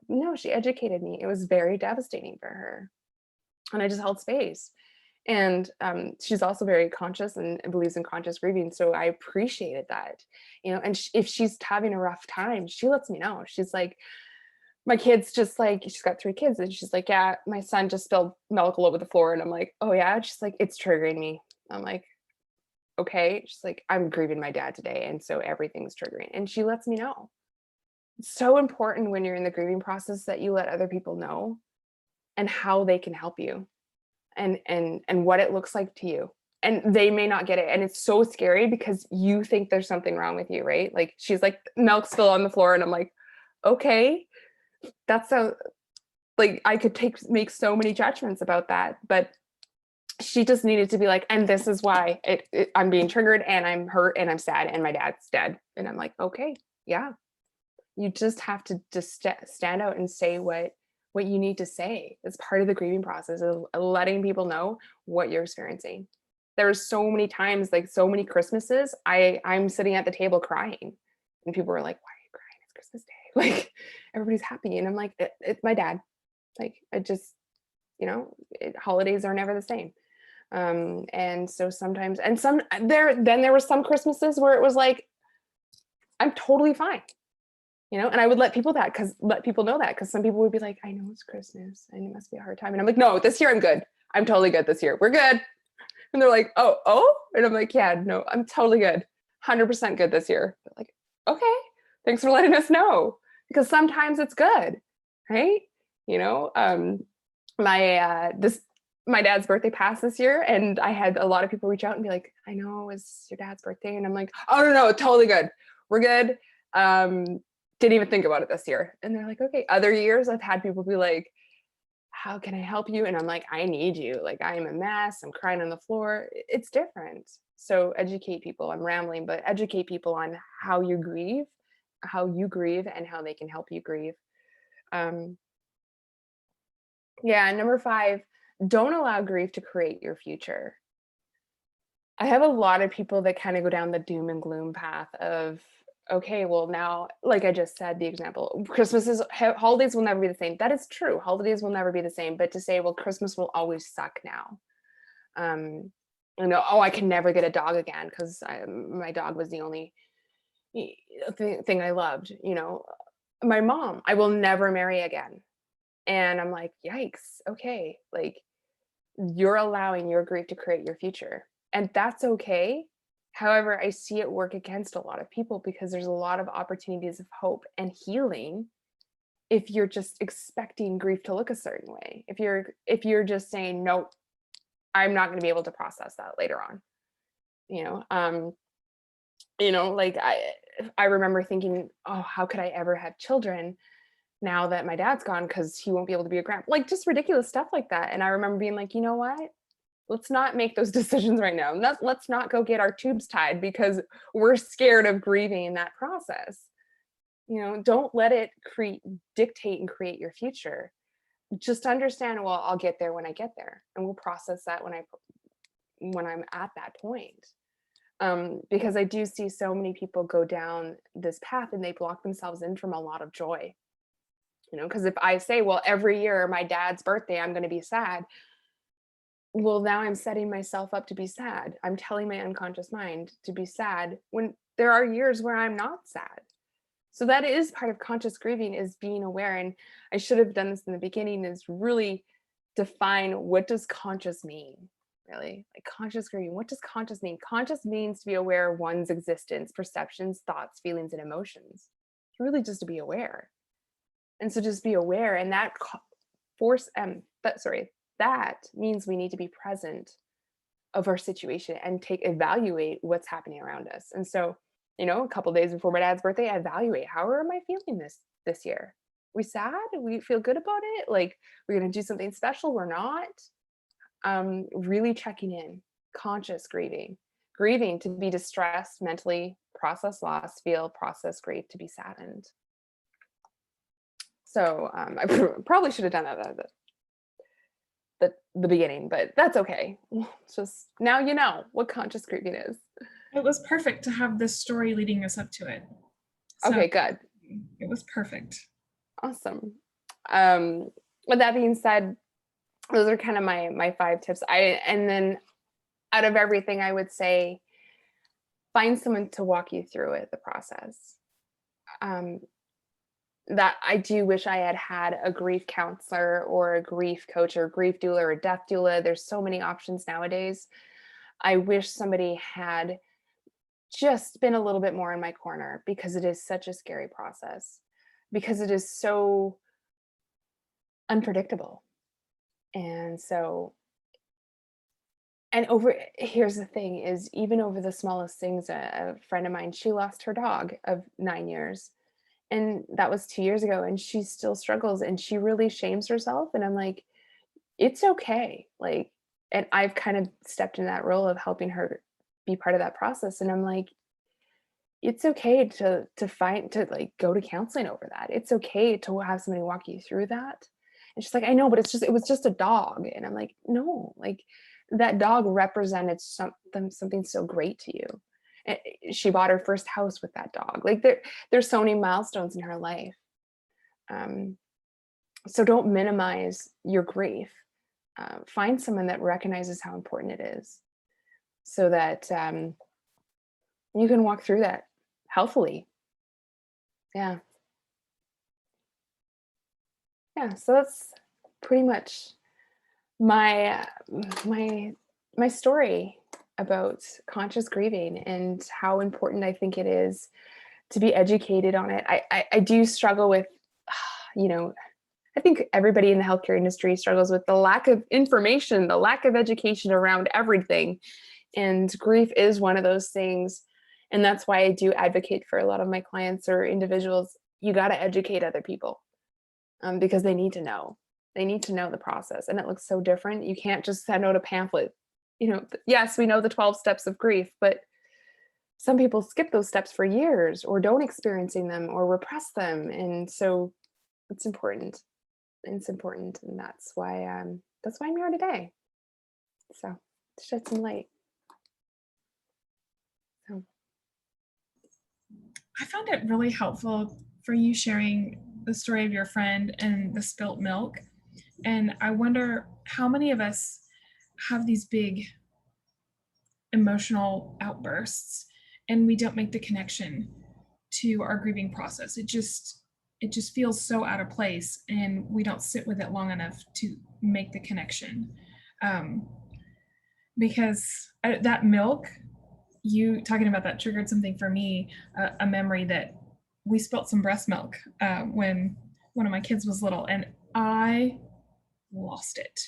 no, she educated me. It was very devastating for her. And I just held space. And she's also very conscious and believes in conscious grieving. So I appreciated that, and if she's having a rough time, she lets me know. She's like, my kid's just like, she's got 3 kids. And she's like, yeah, my son just spilled milk all over the floor. And I'm like, oh yeah. She's like, it's triggering me. I'm like, okay. She's like, I'm grieving my dad today. And so everything's triggering. And she lets me know. It's so important when you're in the grieving process that you let other people know and how they can help you and what it looks like to you. And they may not get it. And it's so scary because you think there's something wrong with you, right? Like, she's like, milk spill on the floor. And I'm like, okay, that's like, I could make so many judgments about that, but she just needed to be like, and this is why I'm being triggered and I'm hurt and I'm sad and my dad's dead. And I'm like, okay, yeah. You just have to just stand out and say what you need to say. It's part of the grieving process of letting people know what you're experiencing. There's so many times, like so many Christmases, I'm sitting at the table crying and people were like, why are you crying? It's Christmas Day. Like, everybody's happy. And I'm like, it's my dad. Like, I just, holidays are never the same. And so sometimes, and there were some Christmases where it was like, I'm totally fine. And I would let people know that because some people would be like, I know it's Christmas and it must be a hard time. And I'm like, no, this year I'm good. I'm totally good this year. We're good. And they're like, oh, and I'm like, yeah, no, I'm totally good. 100% good this year. Like, okay, thanks for letting us know, because sometimes it's good, right? You know, my dad's birthday passed this year, and I had a lot of people reach out and be like, I know it's your dad's birthday. And I'm like, oh, no, totally good. We're good. Didn't even think about it this year. And they're like, okay. Other years I've had people be like, how can I help you? And I'm like, I need you. Like, I am a mess. I'm crying on the floor. It's different. So educate people. I'm rambling, but educate people on how you grieve, and how they can help you grieve. Yeah. Number 5, don't allow grief to create your future. I have a lot of people that kind of go down the doom and gloom path of, okay, well now, like I just said, the example, holidays will never be the same. That is true. Holidays will never be the same. But to say, well, Christmas will always suck now. Oh, I can never get a dog again because my dog was the only thing I loved. My mom, I will never marry again. And I'm like, yikes. Okay. Like, you're allowing your grief to create your future. And that's okay. However, I see it work against a lot of people because there's a lot of opportunities of hope and healing if you're just expecting grief to look a certain way. If you're just saying, nope, I'm not going to be able to process that later on. Like I remember thinking, oh, how could I ever have children now that my dad's gone, because he won't be able to be a grandpa, like just ridiculous stuff like that. And I remember being like, you know what? Let's not make those decisions right now. Let's not go get our tubes tied because we're scared of grieving in that process. Don't let it dictate and create your future. Just understand, well, I'll get there when I get there, and we'll process that when I'm at that point. Because I do see so many people go down this path and they block themselves in from a lot of joy. Because if I say, well, every year my dad's birthday, I'm going to be sad. Well, now I'm setting myself up to be sad. I'm telling my unconscious mind to be sad when there are years where I'm not sad. So that is part of conscious grieving, is being aware. And I should have done this in the beginning, is really define, what does conscious mean? Really, like conscious grieving. What does conscious mean? Conscious means to be aware of one's existence, perceptions, thoughts, feelings, and emotions. It's really just to be aware. And so just be aware, and that that means we need to be present of our situation and evaluate what's happening around us. And so, a couple of days before my dad's birthday, I evaluate, how am I feeling this year? We sad? We feel good about it? Like, we're gonna do something special? We're not. Really checking in, conscious grieving to be distressed mentally, process loss, feel, process grief, to be saddened. So I probably should have done that at the beginning, but that's okay. It's just, now you know what conscious grieving is. It was perfect to have this story leading us up to it. So okay, good. It was perfect. Awesome. With that being said, those are kind of my 5 tips. And then out of everything, I would say, find someone to walk you through it, the process. That I do wish I had a grief counselor or a grief coach or grief doula or a death doula. There's so many options nowadays. I wish somebody had just been a little bit more in my corner, because it is such a scary process, because it is so unpredictable. And so, here's the thing, is even over the smallest things, a friend of mine, she lost her dog of 9 years. And that was 2 years ago, and she still struggles, and she really shames herself. And I'm like, it's okay. Like, and I've kind of stepped in that role of helping her be part of that process. And I'm like, it's okay to go to counseling over that. It's okay to have somebody walk you through that. And she's like, I know, but it was just a dog. And I'm like, no, like, that dog represented something so great to you. She bought her first house with that dog. Like, there's so many milestones in her life. So don't minimize your grief. Find someone that recognizes how important it is, so that you can walk through that healthily. Yeah. So that's pretty much my story. about conscious grieving and how important I think it is to be educated on it. I do struggle with, you know, I think everybody in the healthcare industry struggles with the lack of information, the lack of education around everything. And grief is one of those things. And that's why I do advocate for a lot of my clients or individuals. You got to educate other people, because they need to know. They need to know the process. And it looks so different. You can't just send out a pamphlet. Yes, we know the 12 steps of grief, but some people skip those steps for years or don't experiencing them or repress them. And so it's important. It's important. And that's why I'm here today. So to shed some light. So I found it really helpful for you sharing the story of your friend and the spilt milk. And I wonder how many of us have these big emotional outbursts and we don't make the connection to our grieving process. It just feels so out of place and we don't sit with it long enough to make the connection. Um, because that milk, you talking about that triggered something for me, a memory that we spilt some breast milk when one of my kids was little, and I lost it.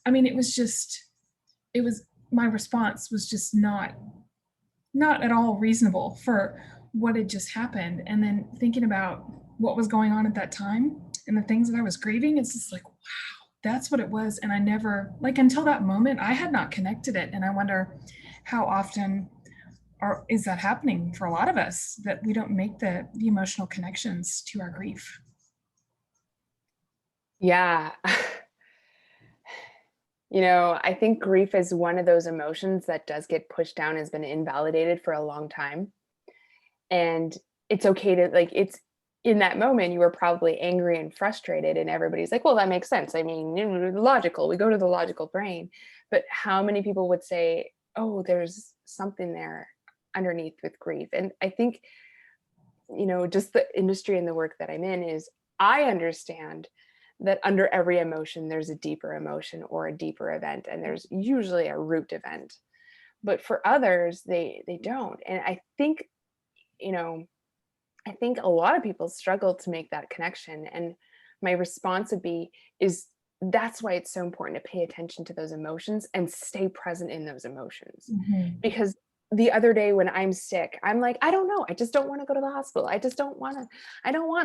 I mean, it was my response was just not at all reasonable for what had just happened. And then thinking about what was going on at that time and the things that I was grieving, it's just like, wow, that's what it was. And I never, like, until that moment, I had not connected it. And I wonder how often is that happening for a lot of us, that we don't make the emotional connections to our grief. yeah. I think grief is one of those emotions that does get pushed down, has been invalidated for a long time. And it's okay to, like, it's in that moment, you were probably angry and frustrated, and everybody's like, well, that makes sense. I mean, logical, we go to the logical brain. But how many people would say, oh, there's something there underneath with grief? And I think, just the industry and the work that I'm in is, I understand that under every emotion, there's a deeper emotion or a deeper event, and there's usually a root event. But for others, they don't. And you know, I think a lot of people struggle to make that connection. And my response would be, is that's why it's so important to pay attention to those emotions and stay present in those emotions. Mhm. Because the other day when I'm sick, I'm like, I don't know. I just don't want to go to the hospital. I don't want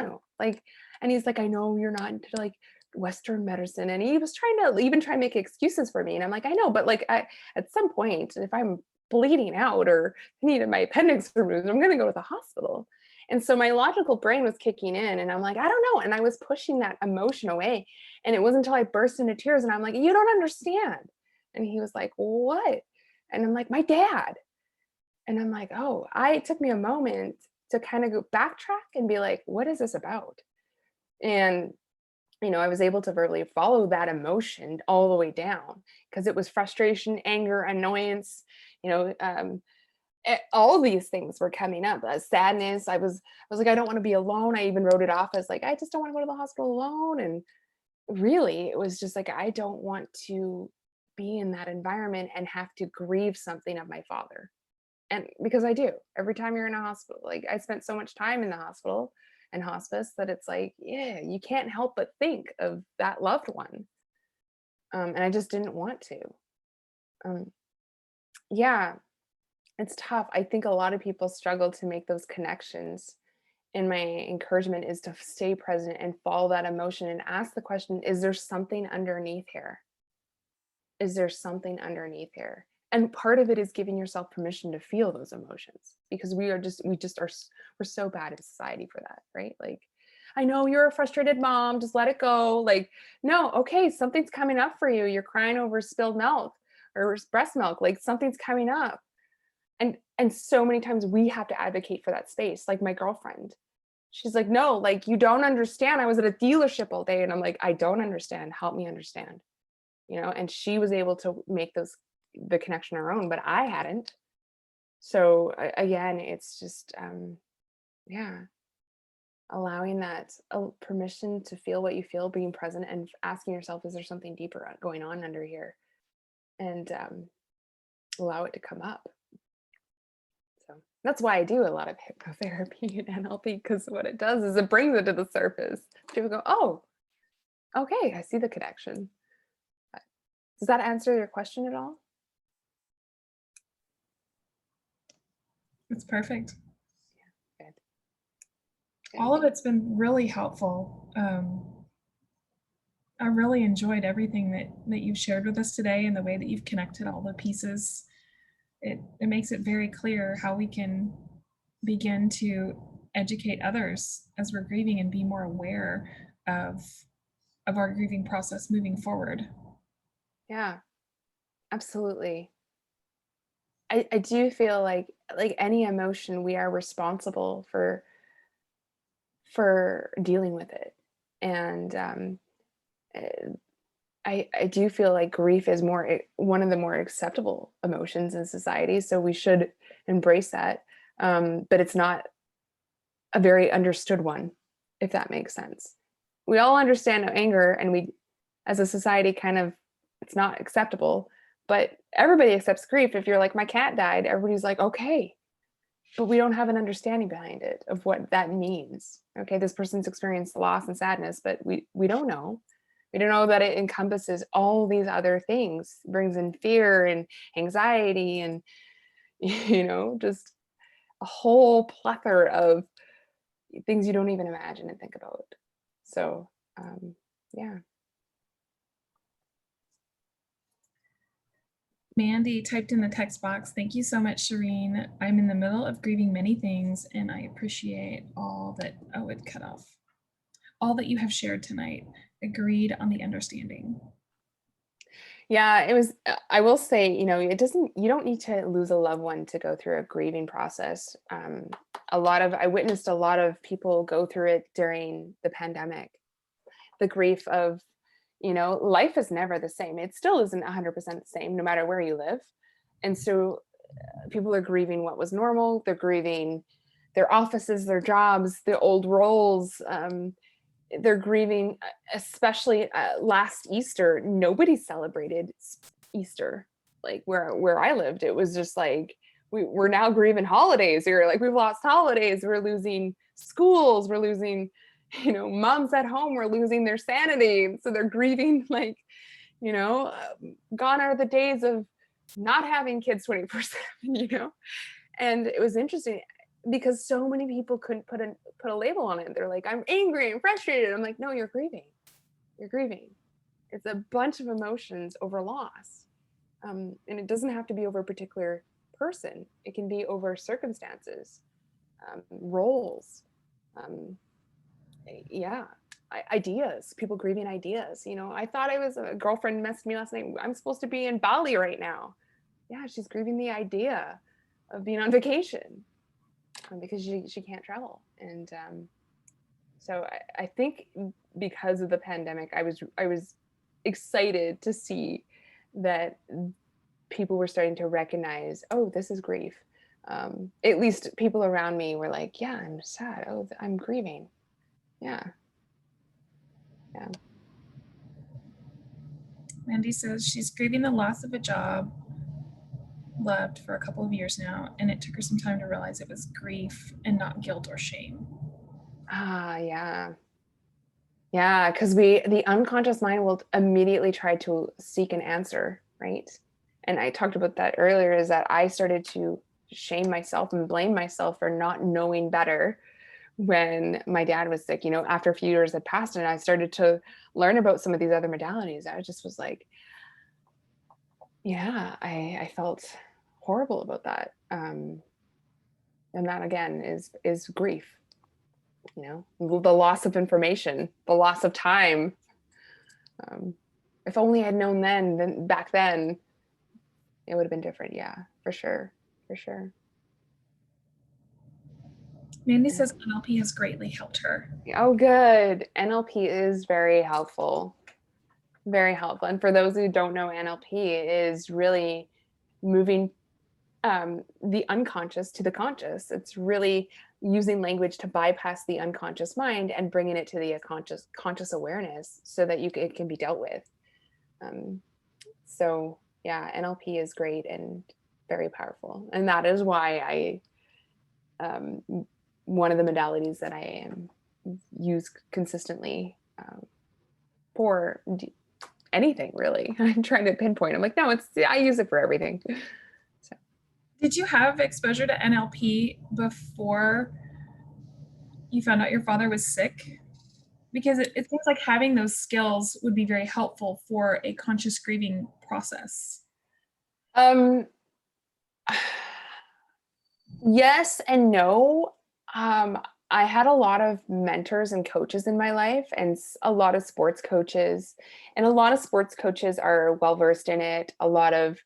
to. Like, and he's like, I know you're not into like Western medicine. And he was trying to even try and make excuses for me. And I'm like, I know, but like at some point, if I'm bleeding out or needed my appendix removed, I'm gonna go to the hospital. And so my logical brain was kicking in and I'm like, I don't know. And I was pushing that emotion away. And it wasn't until I burst into tears and I'm like, you don't understand. And he was like, what? And I'm like, my dad. And I'm like, oh, it took me a moment to kind of go backtrack and be like, what is this about? And, I was able to verbally follow that emotion all the way down because it was frustration, anger, annoyance, you know, all these things were coming up. Sadness. I was like, I don't want to be alone. I even wrote it off as like, I just don't want to go to the hospital alone. And really, it was just like, I don't want to be in that environment and have to grieve something of my father. And because I do, every time you're in a hospital, like I spent so much time in the hospital and hospice that it's like, yeah, you can't help but think of that loved one. And I just didn't want to. Um, yeah, it's tough. I think a lot of people struggle to make those connections. And my encouragement is to stay present and follow that emotion and ask the question, is there something underneath here? Is there something underneath here? And part of it is giving yourself permission to feel those emotions, because we're so bad in society for that, right? Like, I know you're a frustrated mom, just let it go. Like, no, okay, something's coming up for you. You're crying over spilled milk or breast milk, like something's coming up. And so many times we have to advocate for that space. Like my girlfriend, she's like, no, like you don't understand. I was at a dealership all day. And I'm like, I don't understand. Help me understand. And she was able to make the connection on her own, but I hadn't. So again, it's just yeah, allowing that permission to feel what you feel, being present and asking yourself, is there something deeper going on under here? And allow it to come up. So that's why I do a lot of hypnotherapy and NLP, because what it does is it brings it to the surface. People go, oh, okay, I see the connection. Does that answer your question at all? It's perfect. Good. All of it's been really helpful. I really enjoyed everything that you've shared with us today, and the way that you've connected all the pieces. It makes it very clear how we can begin to educate others as we're grieving and be more aware of our grieving process moving forward. Yeah, absolutely. I do feel like any emotion, we are responsible for dealing with it. And eh, I do feel like grief is one of the more acceptable emotions in society, so we should embrace that. But it's not a very understood one, if that makes sense. We all understand anger, and we, as a society, kind of, it's not acceptable. But everybody accepts grief. If you're like, my cat died, everybody's like, okay. But we don't have an understanding behind it of what that means. Okay, this person's experienced loss and sadness, but we don't know. We don't know that it encompasses all these other things, brings in fear and anxiety and just a whole plethora of things you don't even imagine and think about. So yeah. Mandy typed in the text box, "Thank you so much, Sheryne. I'm in the middle of grieving many things, and I appreciate all that," oh, it cut off. "All that you have shared tonight. Agreed on the understanding." Yeah, it was, I will say, you don't need to lose a loved one to go through a grieving process. I witnessed a lot of people go through it during the pandemic. The grief of, life is never the same. It still isn't 100% the same, no matter where you live. And so people are grieving what was normal. They're grieving their offices, their jobs, their old roles. They're grieving, especially last Easter. Nobody celebrated Easter. Like where I lived, it was just like, we're now grieving holidays. We're like, we've lost holidays. We're losing schools. We're losing, moms at home were losing their sanity. So they're grieving like, gone are the days of not having kids 24/7, And it was interesting because so many people couldn't put a label on it. They're like, I'm angry and frustrated. I'm like, no, you're grieving. You're grieving. It's a bunch of emotions over loss. And it doesn't have to be over a particular person. It can be over circumstances, roles, ideas, people grieving ideas. I thought a girlfriend messaged me last night, I'm supposed to be in Bali right now. Yeah, she's grieving the idea of being on vacation because she can't travel. And so I think because of the pandemic, I was excited to see that people were starting to recognize, oh, this is grief. At least people around me were like, yeah, I'm sad. Oh, I'm grieving. Yeah. Yeah. Mandy says she's grieving the loss of a job loved for a couple of years now, and it took her some time to realize it was grief and not guilt or shame. Yeah. Yeah, because the unconscious mind will immediately try to seek an answer, right? And I talked about that earlier, is that I started to shame myself and blame myself for not knowing better when my dad was sick. After a few years had passed and I started to learn about some of these other modalities, I just was like, yeah, I felt horrible about that. And that again is grief, the loss of information, the loss of time. If only I'd known then back then, it would have been different. Yeah, for sure. For sure. Mandy says NLP has greatly helped her. Oh, good. NLP is very helpful. Very helpful. And for those who don't know, NLP is really moving the unconscious to the conscious. It's really using language to bypass the unconscious mind and bringing it to the conscious awareness so that it can be dealt with. So yeah, NLP is great. And very powerful. And that is why one of the modalities that I use consistently for anything really. I'm trying to pinpoint. I'm like, no, I use it for everything. So. Did you have exposure to NLP before you found out your father was sick? Because it seems like having those skills would be very helpful for a conscious grieving process. Yes and no. I had a lot of mentors and coaches in my life, and a lot of sports coaches, and a lot of sports coaches are well versed in it. A lot of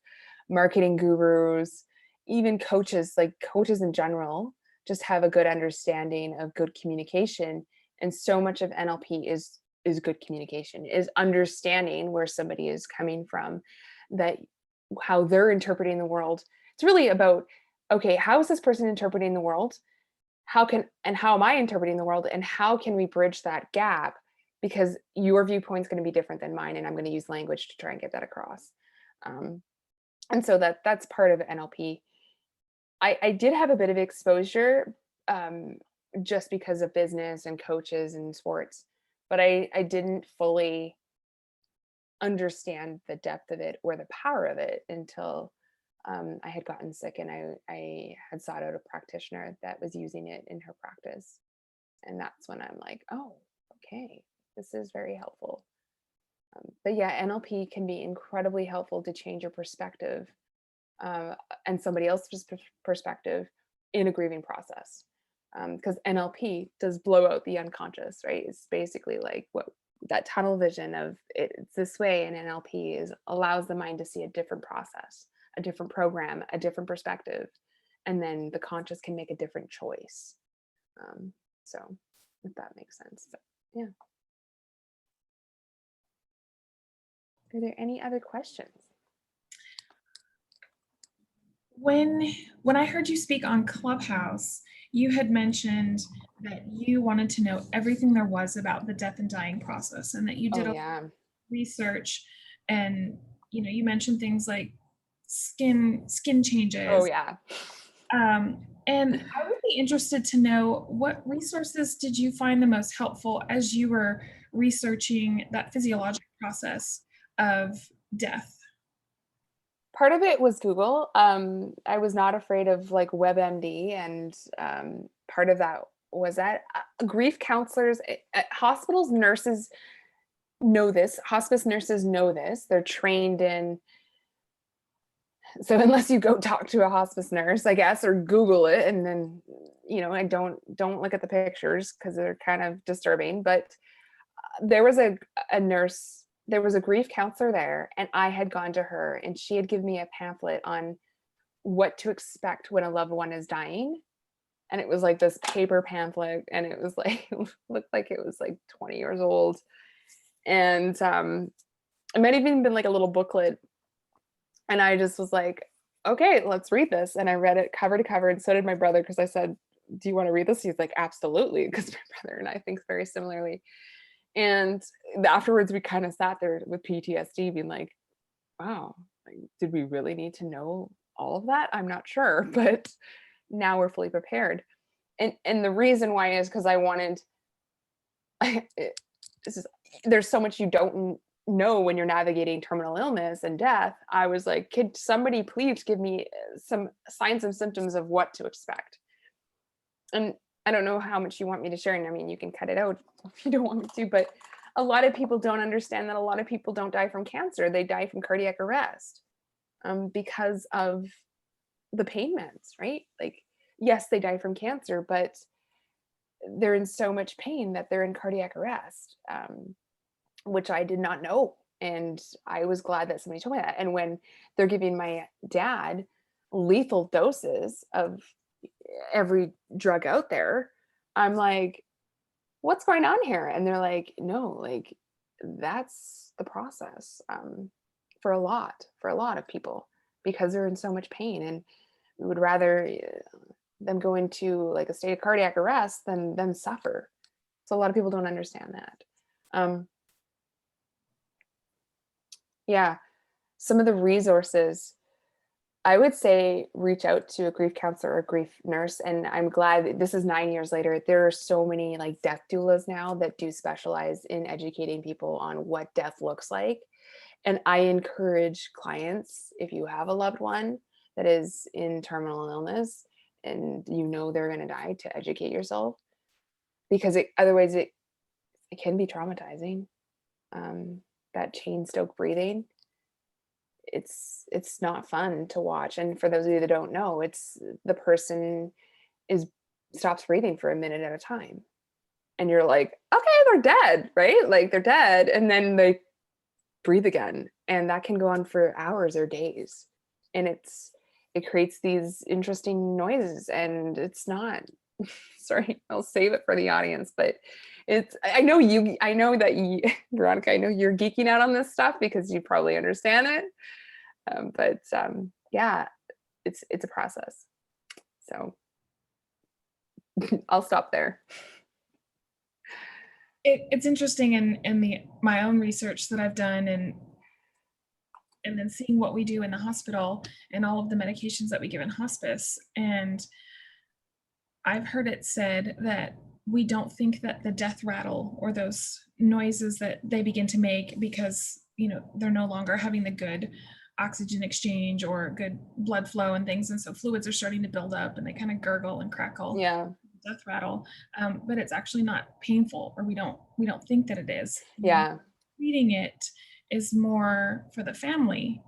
marketing gurus, even coaches, like coaches in general, just have a good understanding of good communication. And so much of NLP is good communication, is understanding where somebody is coming from, that how they're interpreting the world. It's really about, okay, how is this person interpreting the world? How am I interpreting the world? And how can we bridge that gap? Because your viewpoint is going to be different than mine, and I'm going to use language to try and get that across. And so that's part of NLP. I did have a bit of exposure just because of business and coaches and sports, but I didn't fully understand the depth of it or the power of it until I had gotten sick, and I had sought out a practitioner that was using it in her practice. And that's when I'm like, oh, okay, this is very helpful. But yeah, NLP can be incredibly helpful to change your perspective and somebody else's perspective in a grieving process. Because NLP does blow out the unconscious, right? It's basically like what that tunnel vision of it's this way, and NLP allows the mind to see a different process, a different program, a different perspective, and then the conscious can make a different choice. So if that makes sense. But yeah. Are there any other questions? When I heard you speak on Clubhouse, you had mentioned that you wanted to know everything there was about the death and dying process, and that you did a lot of research, and you mentioned things like skin changes. Oh yeah. And I would be interested to know, what resources did you find the most helpful as you were researching that physiological process of death? Part of it was Google. I was not afraid of like WebMD, and part of that was that grief counselors at hospitals, nurses know this. Hospice nurses know this. They're trained in. So unless you go talk to a hospice nurse, I guess, or Google it, and then and don't look at the pictures because they're kind of disturbing. But there was a nurse. There was a grief counselor there, and I had gone to her, and she had given me a pamphlet on what to expect when a loved one is dying. And it was like this paper pamphlet, and it was like, it looked like it was like 20 years old. And it might have even been like a little booklet. And I just was like, okay, let's read this. And I read it cover to cover, and so did my brother, because I said, do you want to read this? He's like, absolutely, because my brother and I think very similarly. And afterwards, we kind of sat there with PTSD being like, wow, like, did we really need to know all of that? I'm not sure, but now we're fully prepared. And the reason why is because I wanted, there's so much you don't know when you're navigating terminal illness and death. I was like, could somebody please give me some signs and symptoms of what to expect? And I don't know how much you want me to share. And I mean, you can cut it out if you don't want me to, but a lot of people don't understand that a lot of people don't die from cancer. They die from cardiac arrest because of the pain meds, right? Like, yes, they die from cancer, but they're in so much pain that they're in cardiac arrest, which I did not know. And I was glad that somebody told me that. And when they're giving my dad lethal doses of every drug out there, I'm like, what's going on here? And they're like, no, like that's the process for a lot of people, because they're in so much pain, and we would rather them go into like a state of cardiac arrest than them suffer. So a lot of people don't understand that. Yeah, some of the resources. I would say reach out to a grief counselor or a grief nurse. And I'm glad that this is 9 years later. There are so many like death doulas now that do specialize in educating people on what death looks like. And I encourage clients, if you have a loved one that is in terminal illness and you know they're going to die, to educate yourself, because otherwise it can be traumatizing. That chain stoked breathing, it's not fun to watch. And for those of you that don't know, it's the person is stops breathing for a minute at a time. And you're like, okay, they're dead, right? Like they're dead. And then they breathe again. And that can go on for hours or days. And it creates these interesting noises. And it's not, sorry, I'll save it for the audience, but I know that you, Veronica, I know you're geeking out on this stuff because you probably understand it. Yeah, it's a process. So I'll stop there. It's interesting in my own research that I've done, and then seeing what we do in the hospital and all of the medications that we give in hospice. And I've heard it said that we don't think that the death rattle or those noises that they begin to make, because they're no longer having the good oxygen exchange or good blood flow and things, and so fluids are starting to build up and they kind of gurgle and crackle. Yeah. Death rattle, but it's actually not painful, or we don't think that it is. Yeah. Treating it is more for the family,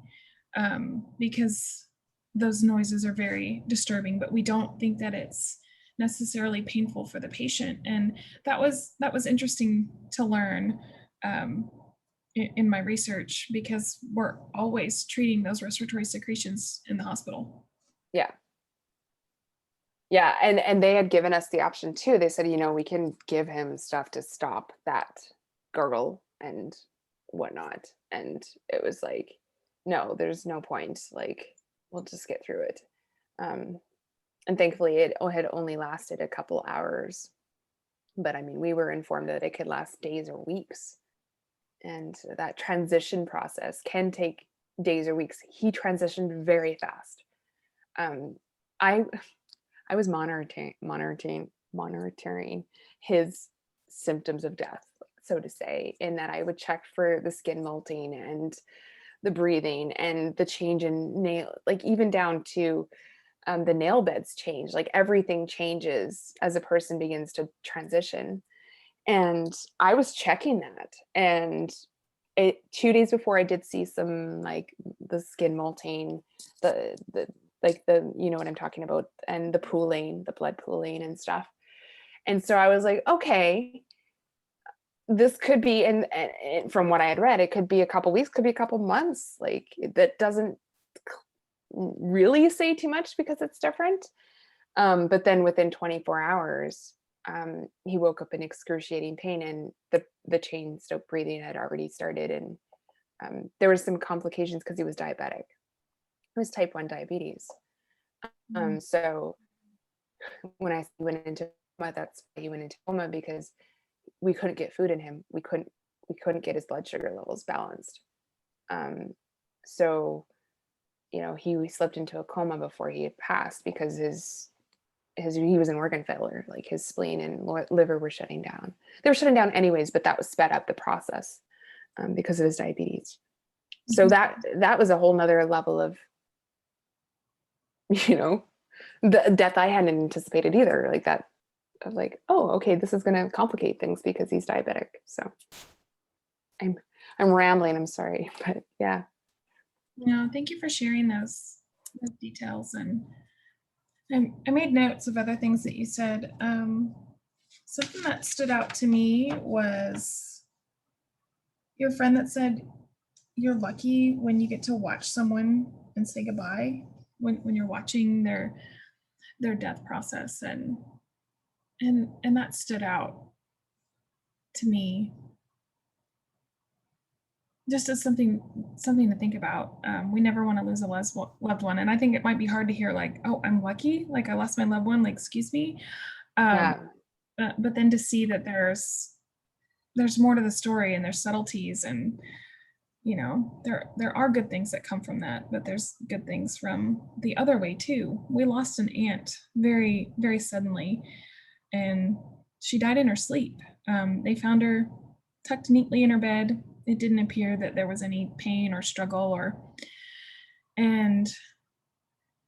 because those noises are very disturbing, but we don't think that it's necessarily painful for the patient. And that was interesting to learn in my research, because we're always treating those respiratory secretions in the hospital. Yeah. Yeah. And they had given us the option too. They said, we can give him stuff to stop that gurgle and whatnot. And it was like, no, there's no point. Like, we'll just get through it. And thankfully it had only lasted a couple hours, but I mean, we were informed that it could last days or weeks. And that transition process can take days or weeks. He transitioned very fast. I was monitoring his symptoms of death, so to say, in that I would check for the skin molting and the breathing and the change in nail, like even down to the nail beds change. Like everything changes as a person begins to transition. And I was checking that, and 2 days before I did see some like the skin molting, the what I'm talking about, and the pooling, the blood pooling and stuff. And so I was like, okay, this could be, and from what I had read, it could be a couple weeks, could be a couple months. Like that doesn't really say too much because it's different. But then within 24 hours, he woke up in excruciating pain, and the chain stoked breathing had already started. And there was some complications because he was diabetic. It was type 1 diabetes. So when I went into coma, that's why he went into coma, because we couldn't get food in him. We couldn't get his blood sugar levels balanced. So, he slipped into a coma before he had passed, because he was in organ failure, like his spleen and liver were shutting down. They were shutting down anyways, but that was sped up the process because of his diabetes. So that was a whole nother level of, the death I hadn't anticipated either. Like that, of like, oh, okay, this is going to complicate things because he's diabetic. So I'm rambling. I'm sorry, but yeah. No, thank you for sharing those details. And I made notes of other things that you said. Something that stood out to me was your friend that said you're lucky when you get to watch someone and say goodbye, when you're watching their death process, and that stood out to me just as something to think about. We never want to lose a loved one, and I think it might be hard to hear, like, oh, I'm lucky, like I lost my loved one, like, excuse me. Yeah. But then to see that there's more to the story, and there's subtleties, and there are good things that come from that, but there's good things from the other way too. We lost an aunt very, very suddenly, and she died in her sleep. They found her tucked neatly in her bed. It didn't appear that there was any pain or struggle, and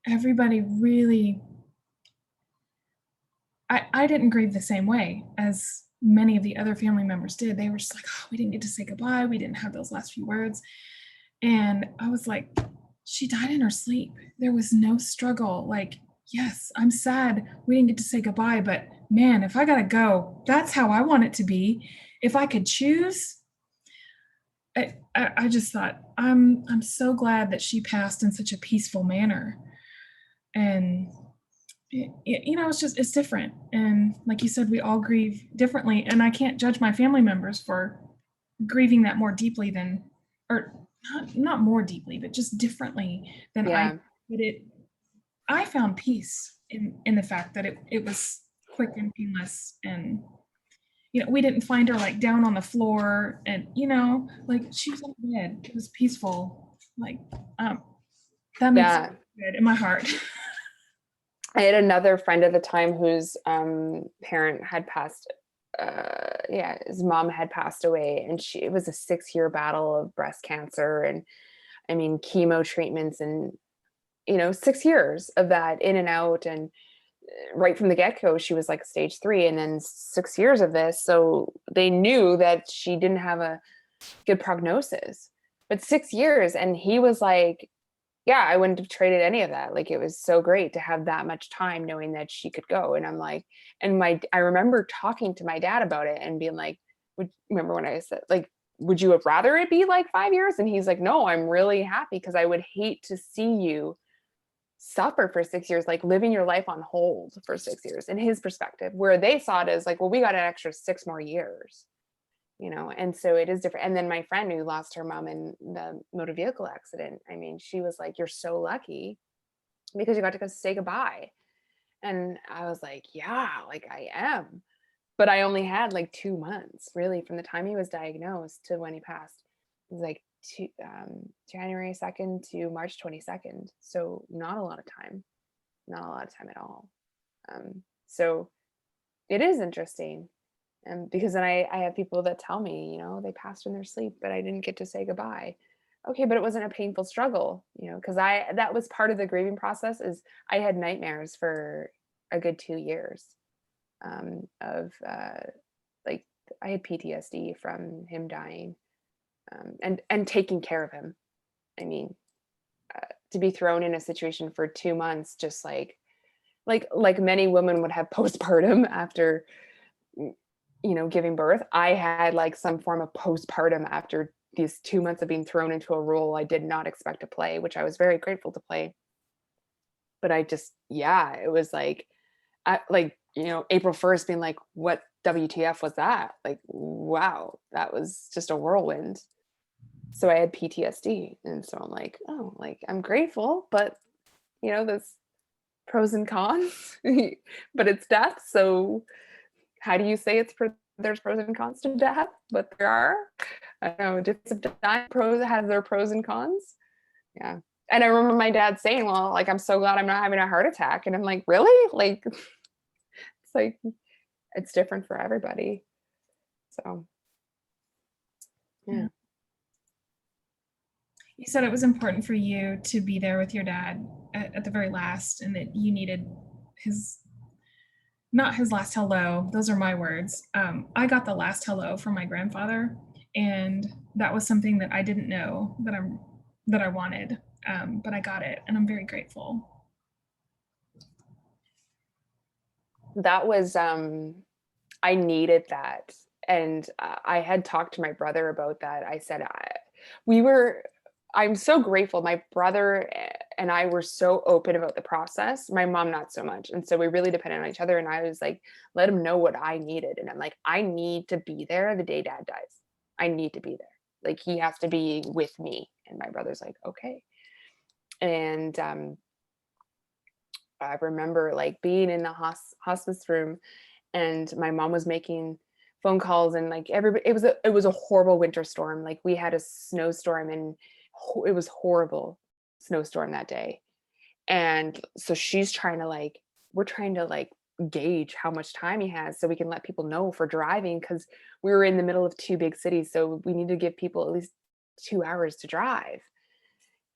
everybody really, I didn't grieve the same way as many of the other family members did. They were just like, oh, we didn't get to say goodbye. We didn't have those last few words. And I was like, she died in her sleep. There was no struggle. Like, yes, I'm sad we didn't get to say goodbye, but man, if I gotta go, that's how I want it to be. If I could choose, I just thought, I'm so glad that she passed in such a peaceful manner. And it's different. And like you said, we all grieve differently. And I can't judge my family members for grieving that more deeply than, or not more deeply, but just differently than I Yeah. did. I found peace in the fact that it was quick and painless. And, we didn't find her like down on the floor and, like she was in bed. It was peaceful. Like, that makes Yeah. me good in my heart. I had another friend at the time whose parent had passed. His mom had passed away, and it was a 6-year battle of breast cancer, and I mean chemo treatments, and 6 years of that in and out, and right from the get-go she was like stage 3, and then 6 years of this. So they knew that she didn't have a good prognosis, but 6 years, and he was like, yeah, I wouldn't have traded any of that. Like, it was so great to have that much time knowing that she could go. And I'm like, I remember talking to my dad about it and being like, remember when I said, like, would you have rather it be like 5 years? And he's like, no, I'm really happy, because I would hate to see you suffer for 6 years, like living your life on hold for 6 years, in his perspective, where they saw it as like, well, we got an extra 6 more years. And so it is different. And then my friend who lost her mom in the motor vehicle accident, I mean, she was like, you're so lucky because you got to go say goodbye. And I was like, yeah, like I am. But I only had like 2 months really from the time he was diagnosed to when he passed. It was like January 2nd to March 22nd. So not a lot of time, not a lot of time at all. So it is interesting. And because then I have people that tell me, they passed in their sleep, but I didn't get to say goodbye. Okay, but it wasn't a painful struggle, because that was part of the grieving process. Is I had nightmares for a good 2 years, of like I had PTSD from him dying, and taking care of him. I mean, to be thrown in a situation for 2 months, just like many women would have postpartum after giving birth. I had like some form of postpartum after these 2 months of being thrown into a role I did not expect to play, which I was very grateful to play. But it was like, April 1st being like, what WTF was that? Like, wow, that was just a whirlwind. So I had PTSD. And so I'm like, oh, like, I'm grateful, but there's pros and cons, but it's death. So how do you say there's pros and cons to death? But there are. I don't know, different dying has their pros and cons. Yeah. And I remember my dad saying, well, like, I'm so glad I'm not having a heart attack. And I'm like, really? Like, it's like, it's different for everybody. So, yeah. You said it was important for you to be there with your dad at the very last, and that you needed his, not his last hello. Those are my words. I got the last hello from my grandfather, and that was something that I didn't know that I wanted, but I got it, and I'm very grateful. That was, I needed that. And I had talked to my brother about that. I said, I'm so grateful. My brother and I were so open about the process. My mom, not so much. And so we really depended on each other. And I was like, let him know what I needed. And I'm like, I need to be there the day dad dies. I need to be there. Like, he has to be with me. And my brother's like, okay. And I remember like being in the hospice room, and my mom was making phone calls, and like everybody, it was a horrible winter storm. Like we had a snowstorm, and it was horrible snowstorm that day. And so she's trying to like, we're trying to like gauge how much time he has so we can let people know for driving, because we were in the middle of two big cities, so we need to give people at least 2 hours to drive.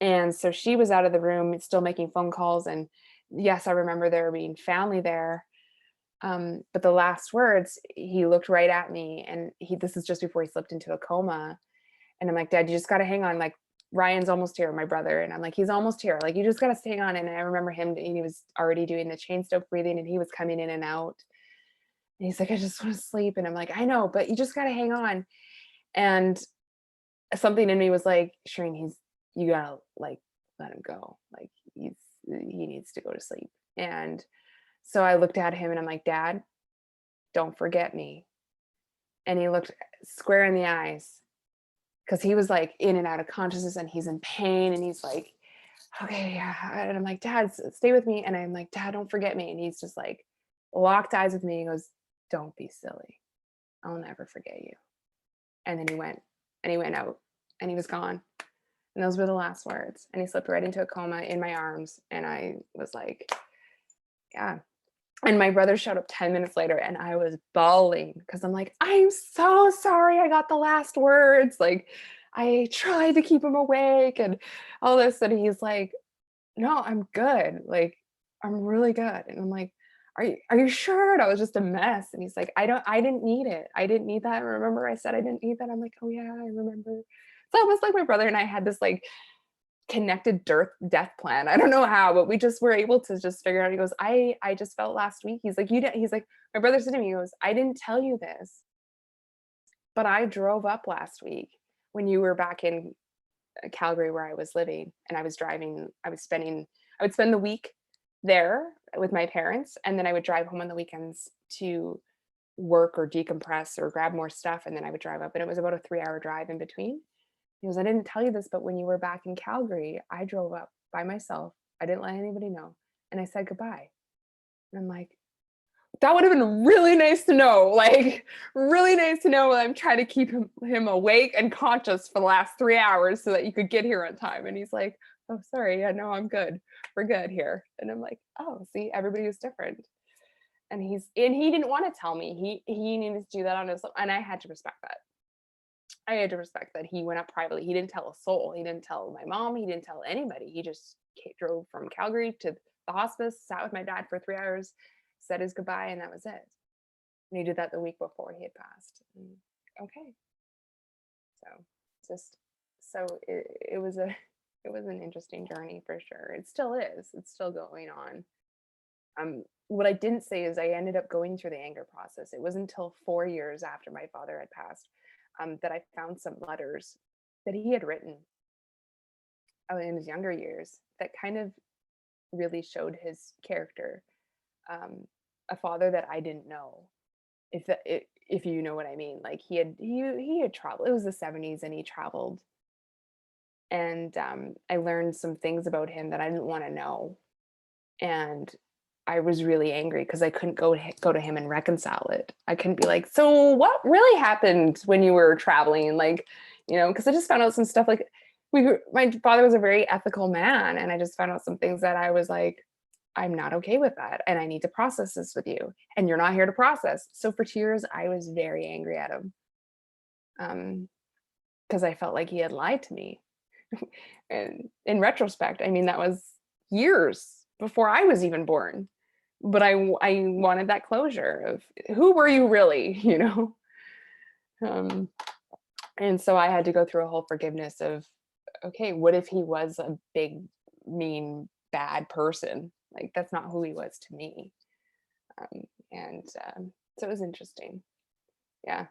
And so she was out of the room still making phone calls, and yes, I remember there being family there. But the last words, he looked right at me, and this is just before he slipped into a coma. And I'm like, Dad, you just got to hang on. Like, Ryan's almost here, my brother. And I'm like, he's almost here. Like, you just got to hang on. And I remember him, and he was already doing the chain stoked breathing, and he was coming in and out. And he's like, I just want to sleep. And I'm like, I know, but you just got to hang on. And something in me was like, Sheryne, you gotta like let him go. Like he needs to go to sleep. And so I looked at him and I'm like, Dad, don't forget me. And he looked square in the eyes, because he was like in and out of consciousness, and he's in pain, and he's like, okay, yeah. And I'm like, Dad, stay with me. And I'm like, Dad, don't forget me. And he's just like locked eyes with me. He goes, don't be silly. I'll never forget you. And then he went out, and he was gone. And those were the last words. And he slipped right into a coma in my arms. And I was like, yeah. And my brother showed up 10 minutes later, and I was bawling, because I'm like, I'm so sorry I got the last words. Like, I tried to keep him awake and all this. And he's like, no, I'm good. Like, I'm really good. And I'm like, are you sure? And I was just a mess. And he's like, I didn't need it. I didn't need that. Remember I said I didn't need that? I'm like, oh yeah, I remember. It's almost like my brother and I had this like connected death plan. I don't know how, but we just were able to just figure out. He goes, I just felt last week. He's like, he's like, my brother said to me, he goes, I didn't tell you this, but I drove up last week when you were back in Calgary where I was living, and I was driving. I would spend the week there with my parents, and then I would drive home on the weekends to work or decompress or grab more stuff, and then I would drive up, and it was about a 3-hour drive in between. He goes, I didn't tell you this, but when you were back in Calgary, I drove up by myself. I didn't let anybody know, and I said goodbye. And I'm like, that would have been really nice to know, like really nice to know. I'm trying to keep him awake and conscious for the last 3 hours so that you could get here on time. And he's like, oh, sorry. Yeah, no, I'm good. We're good here. And I'm like, oh, see, everybody is different. And he didn't want to tell me. He needed to do that on his own. And I had to respect that. I had to respect that he went up privately. He didn't tell a soul. He didn't tell my mom. He didn't tell anybody. He just drove from Calgary to the hospice, sat with my dad for 3 hours, said his goodbye, and that was it. And he did that the week before he had passed. And, okay. It was an interesting journey for sure. It still is. It's still going on. What I didn't say is I ended up going through the anger process. It wasn't until 4 years after my father had passed that I found some letters that he had written in his younger years that kind of really showed his character. A father that I didn't know, if you know what I mean. Like he had traveled. It was the 70s, and he traveled, and I learned some things about him that I didn't want to know, and I was really angry because I couldn't go to him and reconcile it. I couldn't be like, so what really happened when you were traveling? Like, because I just found out some stuff. Like my father was a very ethical man, and I just found out some things that I was like, I'm not okay with that, and I need to process this with you, and you're not here to process. So for 2 years, I was very angry at him, because I felt like he had lied to me. And in retrospect, I mean, that was years before I was even born. But I wanted that closure of who were you really, and so I had to go through a whole forgiveness of, okay, what if he was a big, mean, bad person? Like, that's not who he was to me. So it was interesting. Yeah.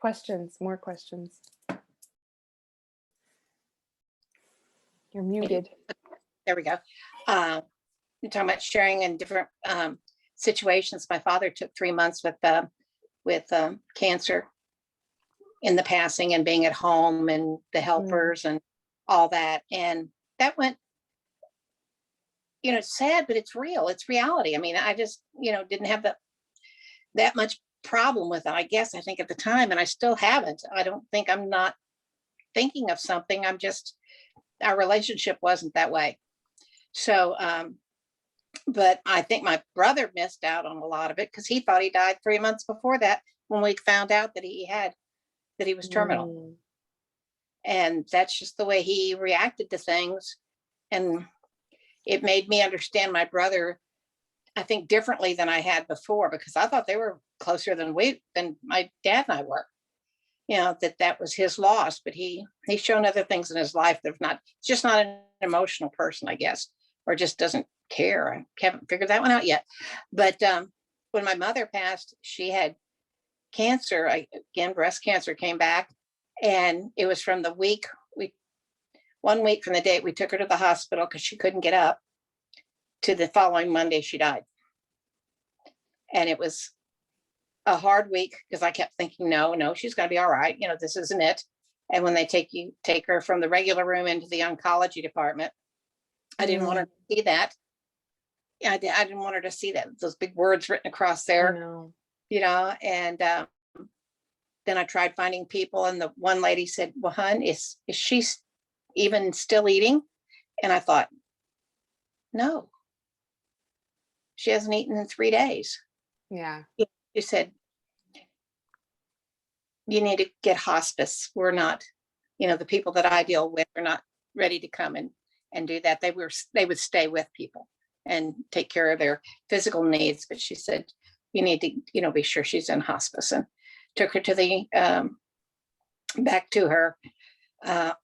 Questions, more questions. You're muted. There we go. You're talking about sharing in different situations. My father took 3 months with cancer in the passing, and being at home, and the helpers and all that. And that went it's sad, but it's real. It's reality. I mean, I just, didn't have that much problem with it, I guess, I think at the time, and I still haven't. I don't think I'm not thinking of something. I'm just, our relationship wasn't that way. So, but I think my brother missed out on a lot of it because he thought he died 3 months before that when we found out that he was terminal. Mm. And that's just the way he reacted to things. And it made me understand my brother, I think, differently than I had before, because I thought they were closer than my dad and I were. That was his loss, but he's shown other things in his life that just not an emotional person, I guess, or just doesn't care. I haven't figured that one out yet. But when my mother passed, she had cancer. Again, breast cancer came back, and it was from the week 1 week from the date we took her to the hospital because she couldn't get up, to the following Monday she died. And it was a hard week because I kept thinking, no, she's going to be all right. This isn't it. And when they take her from the regular room into the oncology department, I didn't want her to see that. I didn't want her to see that, those big words written across there, and then I tried finding people, and the one lady said, well, hun, is she even still eating? And I thought, no, she hasn't eaten in 3 days. Yeah. She said, you need to get hospice. We're not, the people that I deal with are not ready to come and do that. They would stay with people and take care of their physical needs. But she said, you need to, be sure she's in hospice, and took her to the, back to her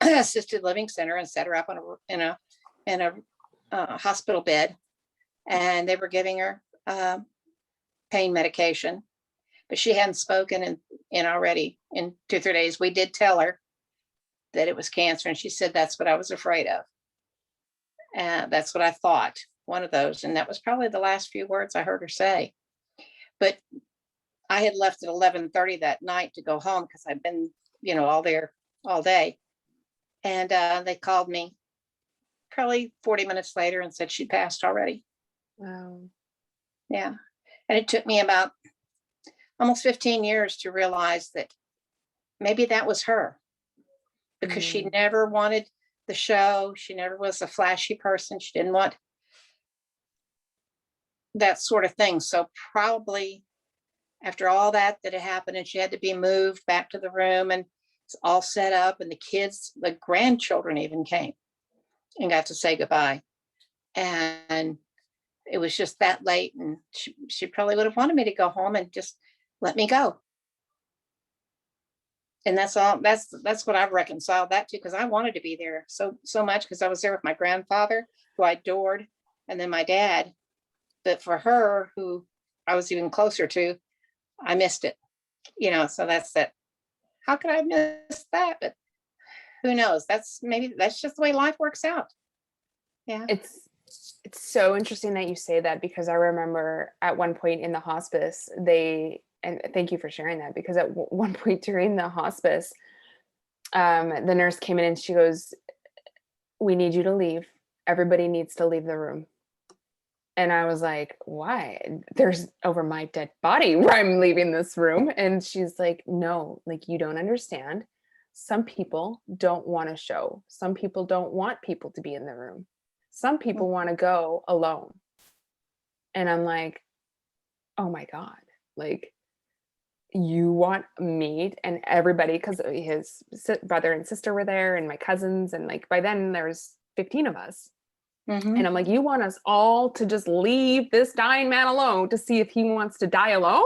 assisted living center and set her up in a hospital bed. And they were giving her pain medication, but she hadn't spoken in already in 2 or 3 days. We did tell her that it was cancer, and she said, that's what I was afraid of. And that's what I thought, one of those. And that was probably the last few words I heard her say. But I had left at 11:30 that night to go home because I'd been, all there all day. And they called me probably 40 minutes later and said she passed already. Wow. Yeah. And it took me about almost 15 years to realize that maybe that was her, because she never wanted the show. She never was a flashy person. She didn't want that sort of thing. So probably after all that had happened, and she had to be moved back to the room, and it's all set up, and the grandchildren even came and got to say goodbye. And it was just that late, and she probably would have wanted me to go home and just let me go. And that's all. That's what I've reconciled that to, because I wanted to be there so much, because I was there with my grandfather, who I adored, and then my dad. But for her, who I was even closer to, I missed it. So that's that. How could I miss that? But who knows? That's just the way life works out. Yeah. It's so interesting that you say that, because I remember at one point in the hospice, and thank you for sharing that, because at one point during the hospice, the nurse came in and she goes, we need you to leave. Everybody needs to leave the room. And I was like, why? There's over my dead body where I'm leaving this room. And she's like, no, like, you don't understand. Some people don't want to show. Some people don't want people to be in the room. Some people want to go alone. And I'm like, oh my God, like, you want me and everybody, because his brother and sister were there, and my cousins, and like by then there's 15 of us. And I'm like, you want us all to just leave this dying man alone to see if he wants to die alone?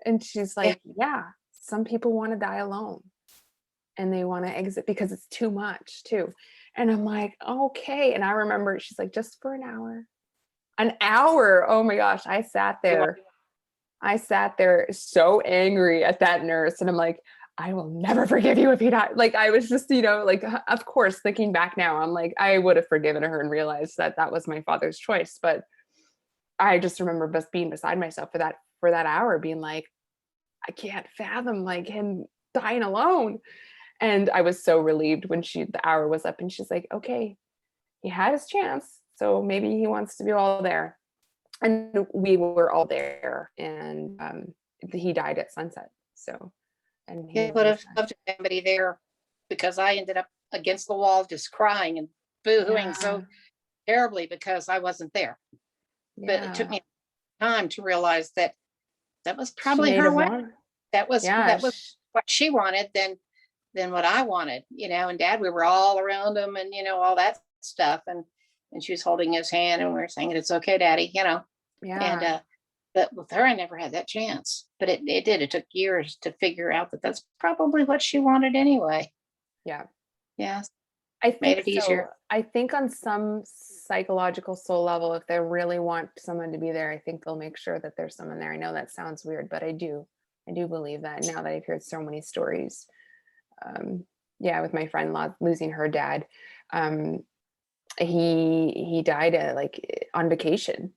And she's like, yeah, some people want to die alone, and they want to exit because it's too much too. And I'm like, okay. And I remember she's like, just for an hour. Oh my gosh. I sat there so angry at that nurse. And I'm like, I will never forgive you if you die. Like, I was just, like, of course, thinking back now, I'm like, I would have forgiven her and realized that that was my father's choice. But I just remember just being beside myself for that hour, being like, I can't fathom like him dying alone. And I was so relieved when the hour was up, and she's like, okay, he had his chance. So maybe he wants to be all there. And we were all there, and he died at sunset. So, and he He would was, have loved to have somebody there, because I ended up against the wall just crying and boohooing so terribly because I wasn't there. But it took me time to realize that that was probably her way. That was what she wanted than what I wanted, and Dad, we were all around him and, all that stuff. And she was holding his hand and we were saying, it's okay, Daddy, and, but with her, I never had that chance, but it did. It took years to figure out that that's probably what she wanted anyway. Yeah. I think made it easier. I think on some psychological soul level, if they really want someone to be there, I think they'll make sure that there's someone there. I know that sounds weird, but I do believe that now that I've heard so many stories. With my friend losing her dad, he died on vacation,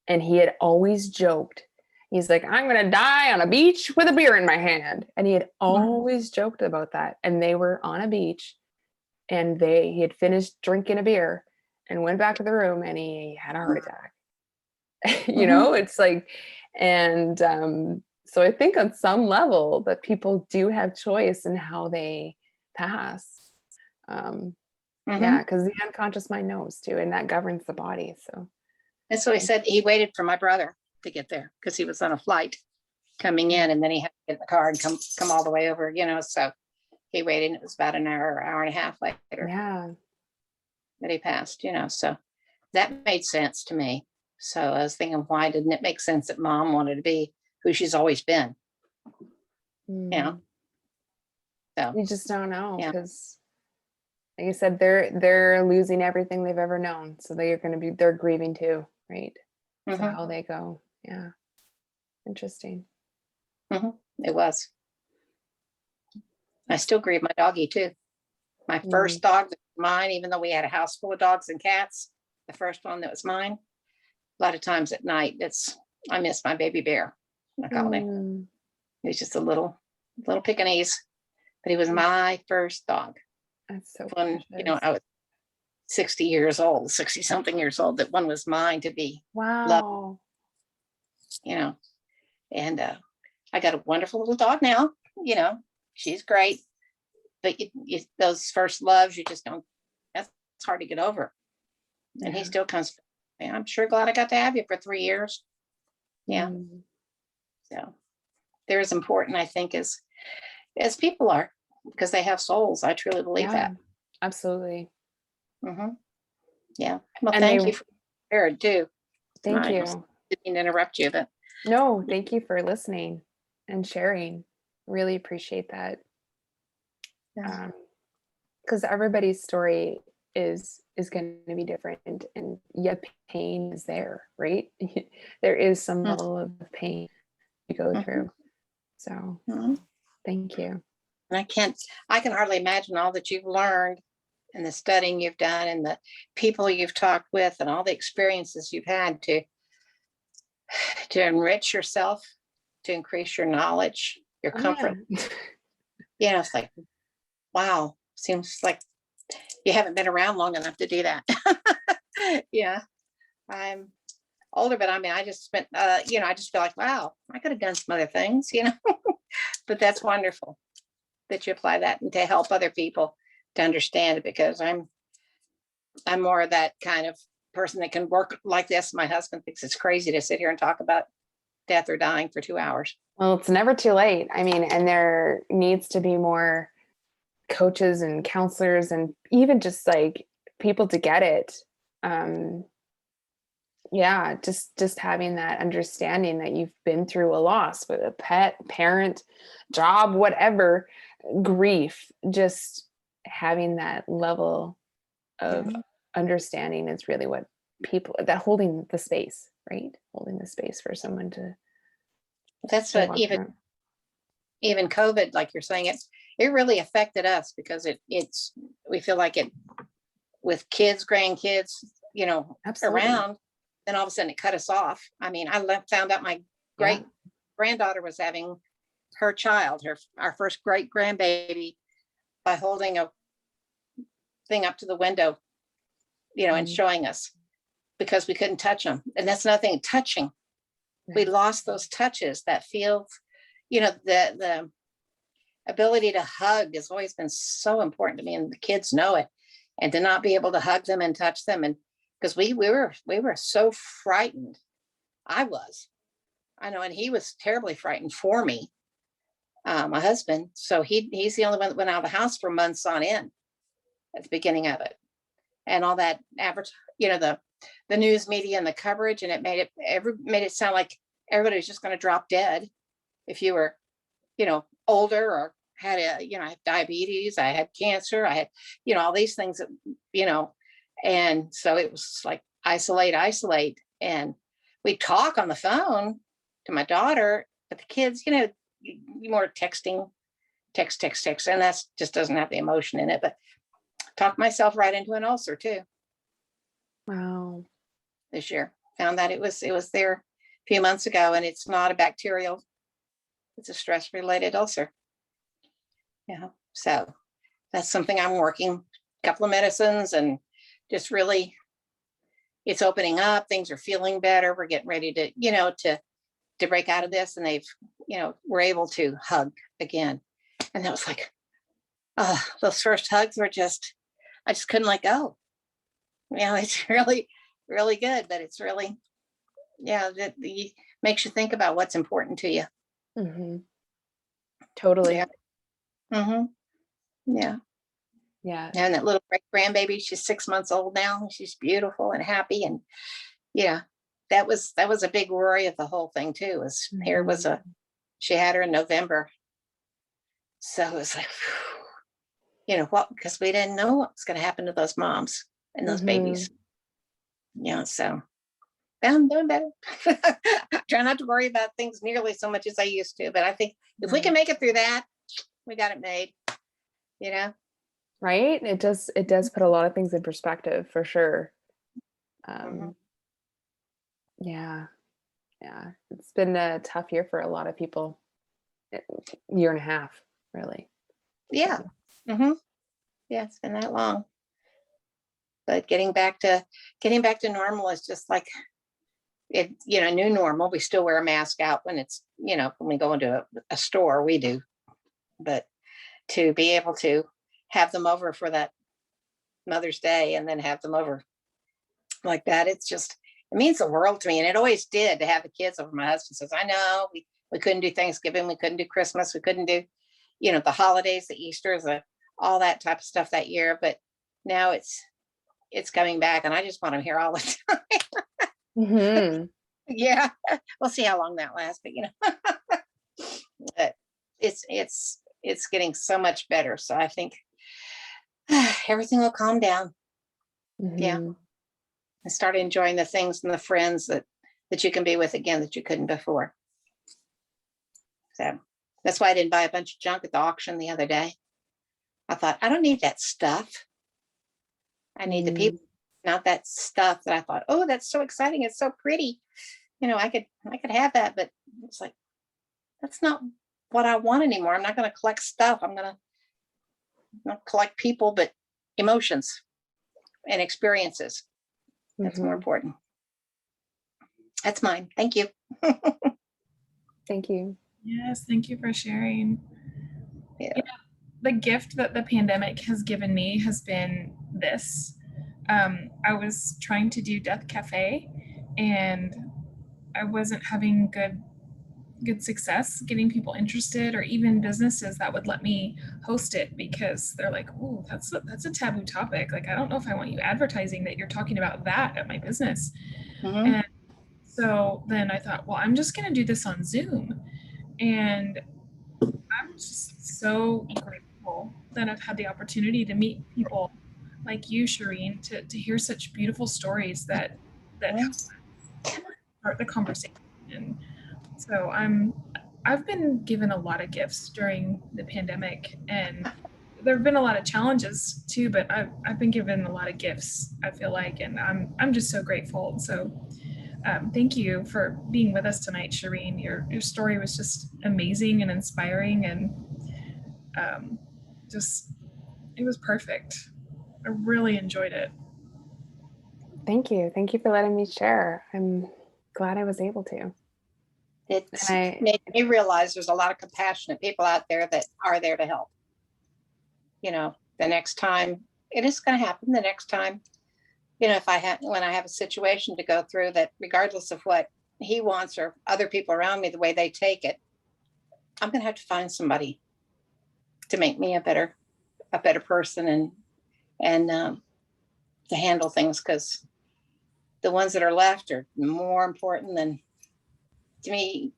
and he had always joked. He's like, I'm going to die on a beach with a beer in my hand. And he had always joked about that. And they were on a beach, and he had finished drinking a beer and went back to the room, and he had a heart attack. It's like, and so I think on some level that people do have choice in how they pass. Because the unconscious mind knows too, and that governs the body. So that's what he said. He waited for my brother to get there because he was on a flight coming in, and then he had to get in the car and come all the way over, so he waited, and it was about an hour and a half later that he passed, so that made sense to me. So I was thinking, why didn't it make sense that Mom wanted to be who she's always been? So you just don't know, because like you said, they're losing everything they've ever known, so they're grieving too, right? So how they go. Interesting. It was. I still grieve my doggie too. My first dog that was mine, even though we had a house full of dogs and cats, the first one that was mine. A lot of times at night, I miss my baby bear. I call him. He was just a little Pekingese, but he was my first dog. That's so when I was 60 something years old, that one was mine to be loved. And I got a wonderful little dog now. She's great, but those first loves, you just don't. That's hard to get over. And he still comes. I'm sure glad I got to have you for 3 years. So they're as important, I think, as people are, because they have souls. I truly believe that. Absolutely. Yeah. Well, thank you for sharing too. Thank you. Didn't interrupt you, but no, thank you for listening and sharing. Really appreciate that. Because everybody's story is going to be different, and yet pain is there, right? There is some level of pain to go through. So thank you. And I can hardly imagine all that you've learned, and the studying you've done, and the people you've talked with, and all the experiences you've had to enrich yourself, to increase your knowledge, your comfort. It's like, wow, seems like you haven't been around long enough to do that. I'm older, but I just spent, I just feel like, wow, I could have done some other things, but that's wonderful that you apply that and to help other people to understand it, because I'm more of that kind of person that can work like this. My husband thinks it's crazy to sit here and talk about death or dying for 2 hours. Well, it's never too late. And there needs to be more coaches and counselors, and even just like people to get it. Just having that understanding that you've been through a loss with a pet, parent, job, whatever, grief, just having that level of understanding is really what people, that holding the space, right? Holding the space for someone to. That's what even COVID, like you're saying, it really affected us, because we feel like it with kids, grandkids, around, then all of a sudden it cut us off. I found out my great granddaughter was having her child, our first great grandbaby, by holding a thing up to the window, and showing us. because we couldn't touch them. And that's nothing touching. We lost those touches that feel, the ability to hug has always been so important to me, and the kids know it. And to not be able to hug them and touch them, and because we were so frightened. I know, and he was terribly frightened for me, my husband. So he's the only one that went out of the house for months on end at the beginning of it, and all that the news media and the coverage, and it made it sound like everybody was just going to drop dead if you were, older or had I had diabetes, I had cancer, I had, all these things that, and so it was like isolate. And we talk on the phone to my daughter, but the kids, more texting, text, and that's just doesn't have the emotion in it. But talked myself right into an ulcer too. Wow. This year, found that it was there a few months ago, and it's not a bacterial, it's a stress related ulcer. Yeah, so that's something I'm working, a couple of medicines, and just really, it's opening up. Things are feeling better. We're getting ready to, to break out of this, and they've, we're able to hug again. And that was like, those first hugs were I just couldn't let go. It's really, really good, but it's really, that makes you think about what's important to you. Mm-hmm. Totally. Yeah. Mm-hmm. Yeah. Yeah. And that little grandbaby, she's 6 months old now. She's beautiful and happy. And that was a big worry of the whole thing too, was here was she had her in November. So it was like, because we didn't know what was going to happen to those moms and those babies. So I'm doing better. Try not to worry about things nearly so much as I used to, but I think if we can make it through that, we got it made, Right. It does put a lot of things in perspective for sure. Yeah. It's been a tough year for a lot of people. Year and a half, really. Yeah. Mm-hmm. Yeah, it's been that long. But getting back to normal is just like it, new normal. We still wear a mask out when it's, when we go into a store, we do. But to be able to have them over for that Mother's Day and then have them over like that, it means the world to me. And it always did to have the kids over. My husband says, I know we couldn't do Thanksgiving, we couldn't do Christmas, we couldn't do, the holidays, the Easters, all that type of stuff that year. But now it's coming back, and I just want them here all the time. Mm-hmm. Yeah, we'll see how long that lasts, but but it's getting so much better. So I think everything will calm down. Mm-hmm. Yeah, and start enjoying the things and the friends that you can be with again that you couldn't before. So that's why I didn't buy a bunch of junk at the auction the other day. I thought, I don't need that stuff. I need the people, not that stuff that I thought, oh, that's so exciting. It's so pretty. I could have that, but it's like, that's not what I want anymore. I'm not going to collect stuff. I'm going to not collect people, but emotions and experiences. That's more important. That's mine. Thank you. Thank you. Yes, thank you for sharing. Yeah. The gift that the pandemic has given me has been this. I was trying to do Death Cafe, and I wasn't having good success getting people interested, or even businesses that would let me host it, because they're like, oh, that's a taboo topic. Like, I don't know if I want you advertising that you're talking about that at my business. Mm-hmm. And so then I thought, well, I'm just going to do this on Zoom. And I'm just so grateful that I've had the opportunity to meet people like you, Sheryne, to hear such beautiful stories that start the conversation. And so I've been given a lot of gifts during the pandemic, and there have been a lot of challenges too, but I've been given a lot of gifts, I feel like, and I'm just so grateful. So thank you for being with us tonight, Sheryne. Your story was just amazing and inspiring, and it was perfect. I really enjoyed it. Thank you. Thank you for letting me share. I'm glad I was able to. It's And made me realize there's a lot of compassionate people out there that are there to help. You know, the next time it is going to happen, the next time, you know, when I have a situation to go through, that regardless of what he wants or other people around me, the way they take it, I'm going to have to find somebody to make me a better person and to handle things, because the ones that are left are more important than, to me,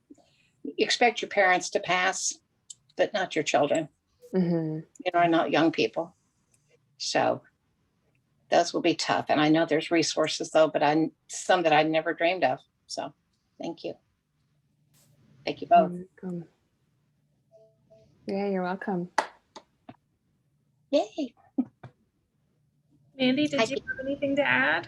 you expect your parents to pass, but not your children, mhm. you know, not young people. So those will be tough. And I know there's resources though, but some that I never dreamed of. So thank you. Thank you both. You're welcome. Yeah, you're welcome. Yay. Mandy, did you have anything to add?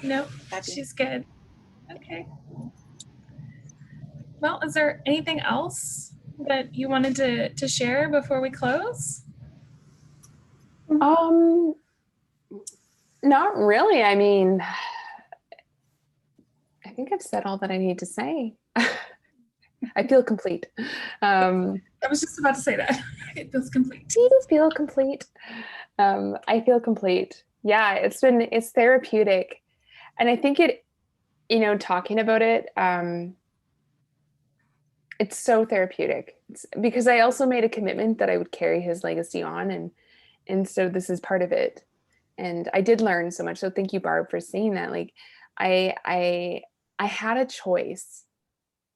No, she's good. Okay. Well, is there anything else that you wanted to share before we close? Not really. I mean, I think I've said all that I need to say. I feel complete. I was just about to say that. It feels complete. You feel complete. I feel complete. Yeah, it's therapeutic. And I think it, you know, talking about it, it's so therapeutic. It's because I also made a commitment that I would carry his legacy on, and so this is part of it. And I did learn so much. So thank you, Barb, for saying that. Like, I had a choice.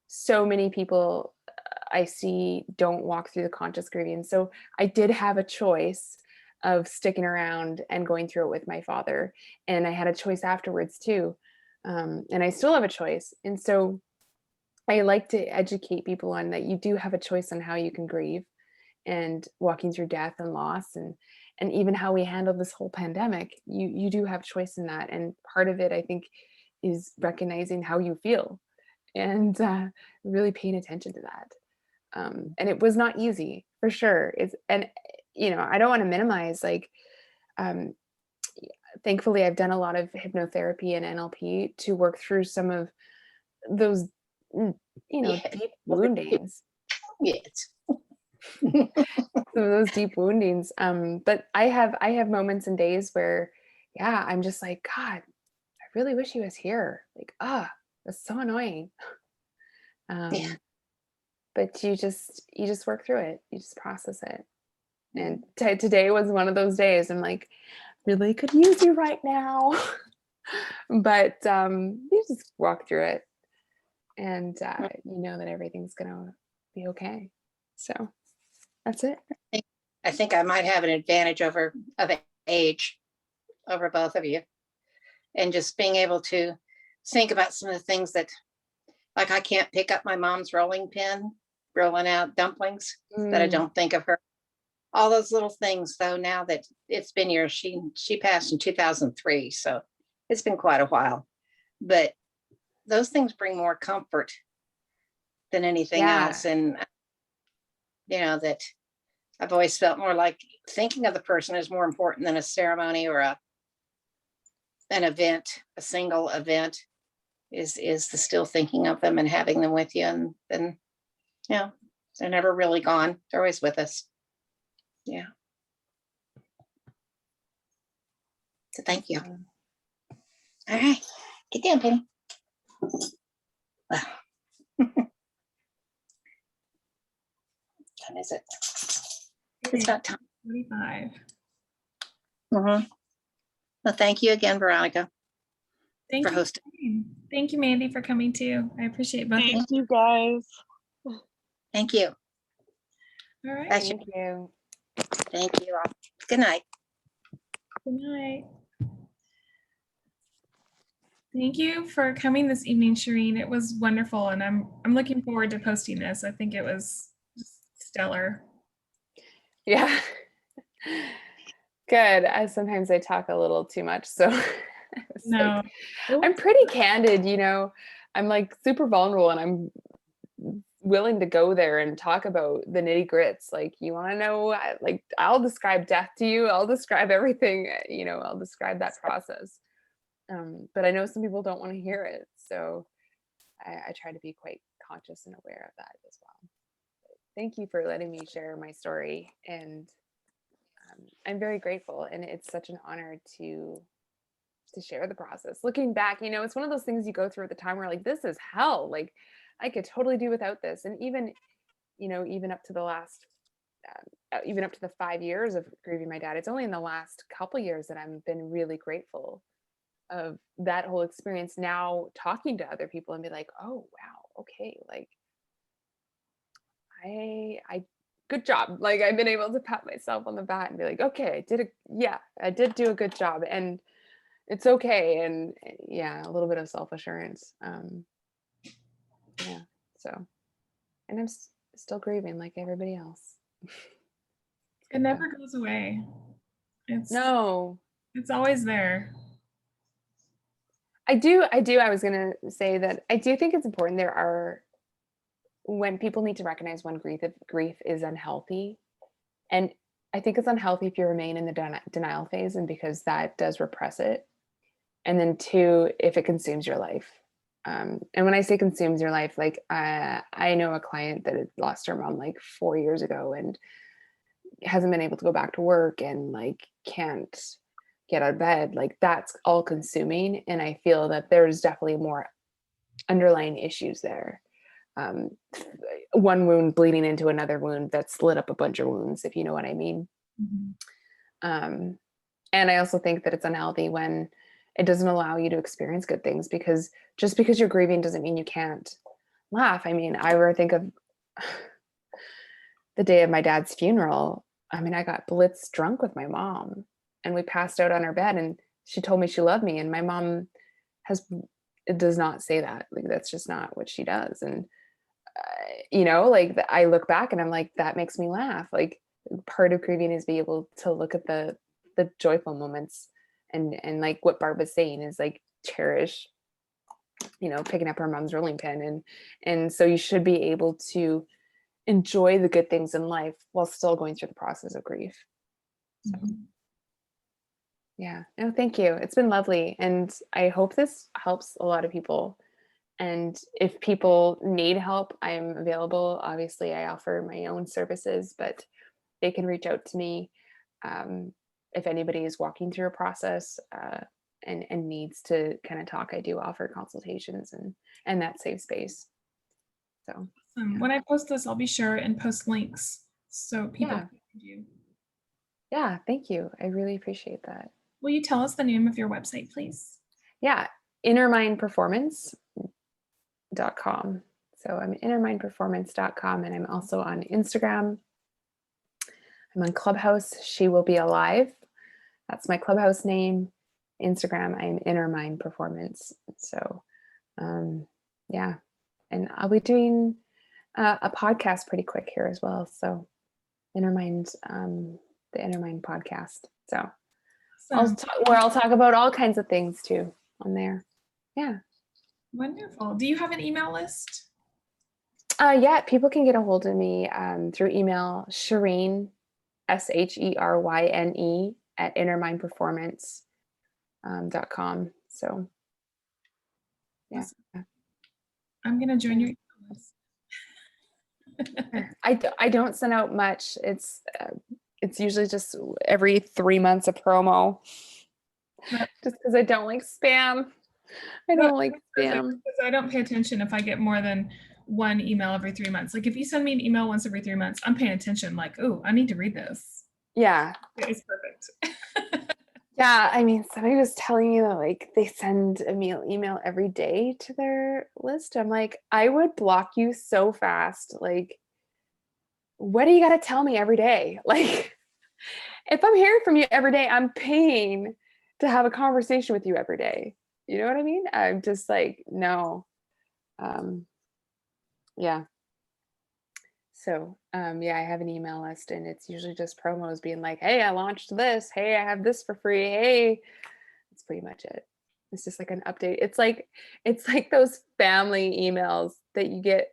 So many people I see don't walk through the conscious grieving. So I did have a choice of sticking around and going through it with my father. And I had a choice afterwards too. And I still have a choice. And so I like to educate people on that you do have a choice on how you can grieve, and walking through death and loss, and even how we handle this whole pandemic. You do have choice in that. And part of it, I think, is recognizing how you feel, and really paying attention to that. And it was not easy, for sure. And you know, I don't want to minimize, like, thankfully I've done a lot of hypnotherapy and NLP to work through some of those, you know, deep woundings. Yes. Some of those deep woundings. But I have moments and days where, yeah, I'm just like, God, I really wish he was here. Like, that's so annoying. But you just work through it. You just process it. And today was one of those days. I'm like, really could use you right now. But you just walk through it, and you know that everything's gonna be okay. So that's it. I think I might have an advantage of age over both of you, and just being able to think about some of the things that, like, I can't pick up my mom's rolling pin, rolling out dumplings, that I don't think of her. All those little things, though, now that it's been years, she passed in 2003, so it's been quite a while. But those things bring more comfort than anything else. And, you know, that I've always felt more like thinking of the person is more important than a ceremony or an event. A single event is the still thinking of them and having them with you. And then, you know, they're never really gone. They're always with us. Yeah. So thank you. All right. Get down, Penny. Well, time is it? It's about time. 45. Mm-hmm. Well, thank you again, Veronica, Thank for you. hosting. Thank you, Mandy, for coming too. I appreciate both. Thank you, guys. Thank you. All right. Thank you. Thank you all. Good night. Good night. Thank you for coming this evening, Sheryne. It was wonderful, and I'm looking forward to posting this. I think it was just stellar. Yeah. Good. Sometimes I talk a little too much, so I'm pretty candid, you know. I'm like super vulnerable, and I'm willing to go there and talk about the nitty grits. Like, you want to know, like, I'll describe death to you. I'll describe everything, I'll describe that process. But I know some people don't want to hear it. So I try to be quite conscious and aware of that as well. But thank you for letting me share my story. And I'm very grateful. And it's such an honor to share the process. Looking back, it's one of those things you go through at the time where like, this is hell. Like, I could totally do without this. And even up to the last, even up to the 5 years of grieving my dad, it's only in the last couple years that I've been really grateful of that whole experience. Now talking to other people and be like, oh, wow, okay. Like, I good job. Like, I've been able to pat myself on the back and be like, okay, I did do a good job. And it's okay. And yeah, a little bit of self-assurance. Yeah. So, and I'm still grieving like everybody else. It never goes away. No, it's always there. I do. I was going to say that I do think it's important. When people need to recognize when grief is unhealthy. And I think it's unhealthy if you remain in the denial phase, and because that does repress it. And then 2, if it consumes your life. And when I say consumes your life, like I know a client that had lost her mom like 4 years ago and hasn't been able to go back to work and like can't get out of bed. Like, that's all consuming. And I feel that there's definitely more underlying issues there. One wound bleeding into another wound that's lit up a bunch of wounds, if you know what I mean. Mm-hmm. And I also think that it's unhealthy when it doesn't allow you to experience good things, because just because you're grieving doesn't mean you can't laugh. I mean, I ever think of the day of my dad's funeral. I mean, I got blitz drunk with my mom and we passed out on her bed and she told me she loved me. And my mom it does not say that. Like, that's just not what she does. And, like I look back and I'm like, that makes me laugh. Like, part of grieving is be able to look at the joyful moments and like what Barb was saying is like, cherish, picking up her mom's rolling pin. And so you should be able to enjoy the good things in life while still going through the process of grief. So, yeah, no, thank you. It's been lovely. And I hope this helps a lot of people. And if people need help, I'm available. Obviously, I offer my own services, but they can reach out to me. If anybody is walking through a process and needs to kind of talk, I do offer consultations and that safe space. So awesome. When I post this, I'll be sure and post links so people can find you. Yeah, thank you. I really appreciate that. Will you tell us the name of your website, please? Yeah, innermindperformance.com. So I'm innermindperformance.com, and I'm also on Instagram. I'm on Clubhouse. She Will Be Alive. That's my Clubhouse name. Instagram, I'm Innermind Performance. So, yeah. And I'll be doing a podcast pretty quick here as well. So, Innermind, the Innermind podcast. So, where I'll talk about all kinds of things too on there. Yeah. Wonderful. Do you have an email list? Yeah, people can get a hold of me through email, Sheryne, SHERYNE at innermindperformance.com. So, yeah. Awesome. I'm going to join your email list. I don't send out much. It's usually just every 3 months a promo, just because I don't like spam. I don't pay attention if I get more than one email every 3 months. Like, if you send me an email once every 3 months, I'm paying attention. Like, oh, I need to read this. Yeah, it's perfect. Yeah, I mean, somebody was telling me that like they send a email every day to their list. I'm like, I would block you so fast. Like, what do you got to tell me every day? Like, if I'm hearing from you every day, I'm paying to have a conversation with you every day. You know what I mean? I'm just like, no. Yeah. So, yeah, I have an email list and it's usually just promos being like, hey, I launched this. Hey, I have this for free. Hey, that's pretty much it. It's just like an update. It's like those family emails that you get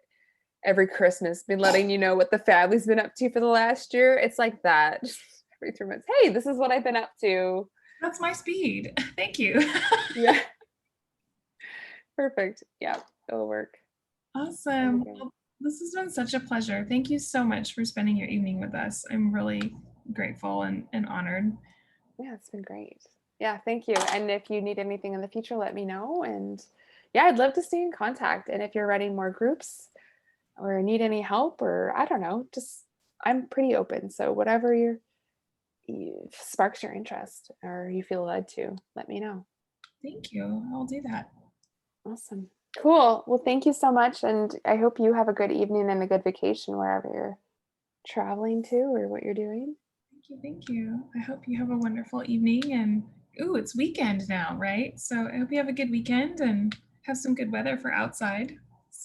every Christmas be letting you know what the family's been up to for the last year. It's like that. Just every 3 months. Hey, this is what I've been up to. That's my speed. Thank you. Yeah. Perfect. Yeah, it'll work. Awesome. Okay. Well, this has been such a pleasure. Thank you so much for spending your evening with us. I'm really grateful and honored. Yeah, it's been great. Yeah, thank you. And if you need anything in the future, let me know. And yeah, I'd love to stay in contact. And if you're running more groups or need any help, or I don't know, just I'm pretty open. So whatever sparks your interest or you feel led to, let me know. Thank you. I'll do that. Awesome. Cool. Well, thank you so much. And I hope you have a good evening and a good vacation wherever you're traveling to or what you're doing. Thank you. Thank you. I hope you have a wonderful evening. And ooh, it's weekend now, right? So I hope you have a good weekend and have some good weather for outside.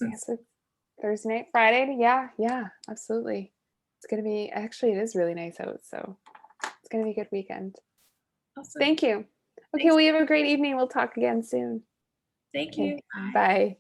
Yes, it's Thursday night, Friday. Yeah, absolutely. It's going to be, actually, it is really nice out. So it's going to be a good weekend. Awesome. Thank you. Okay, Thanks. well, you have a great evening. We'll talk again soon. Thank Okay, you. Bye. bye.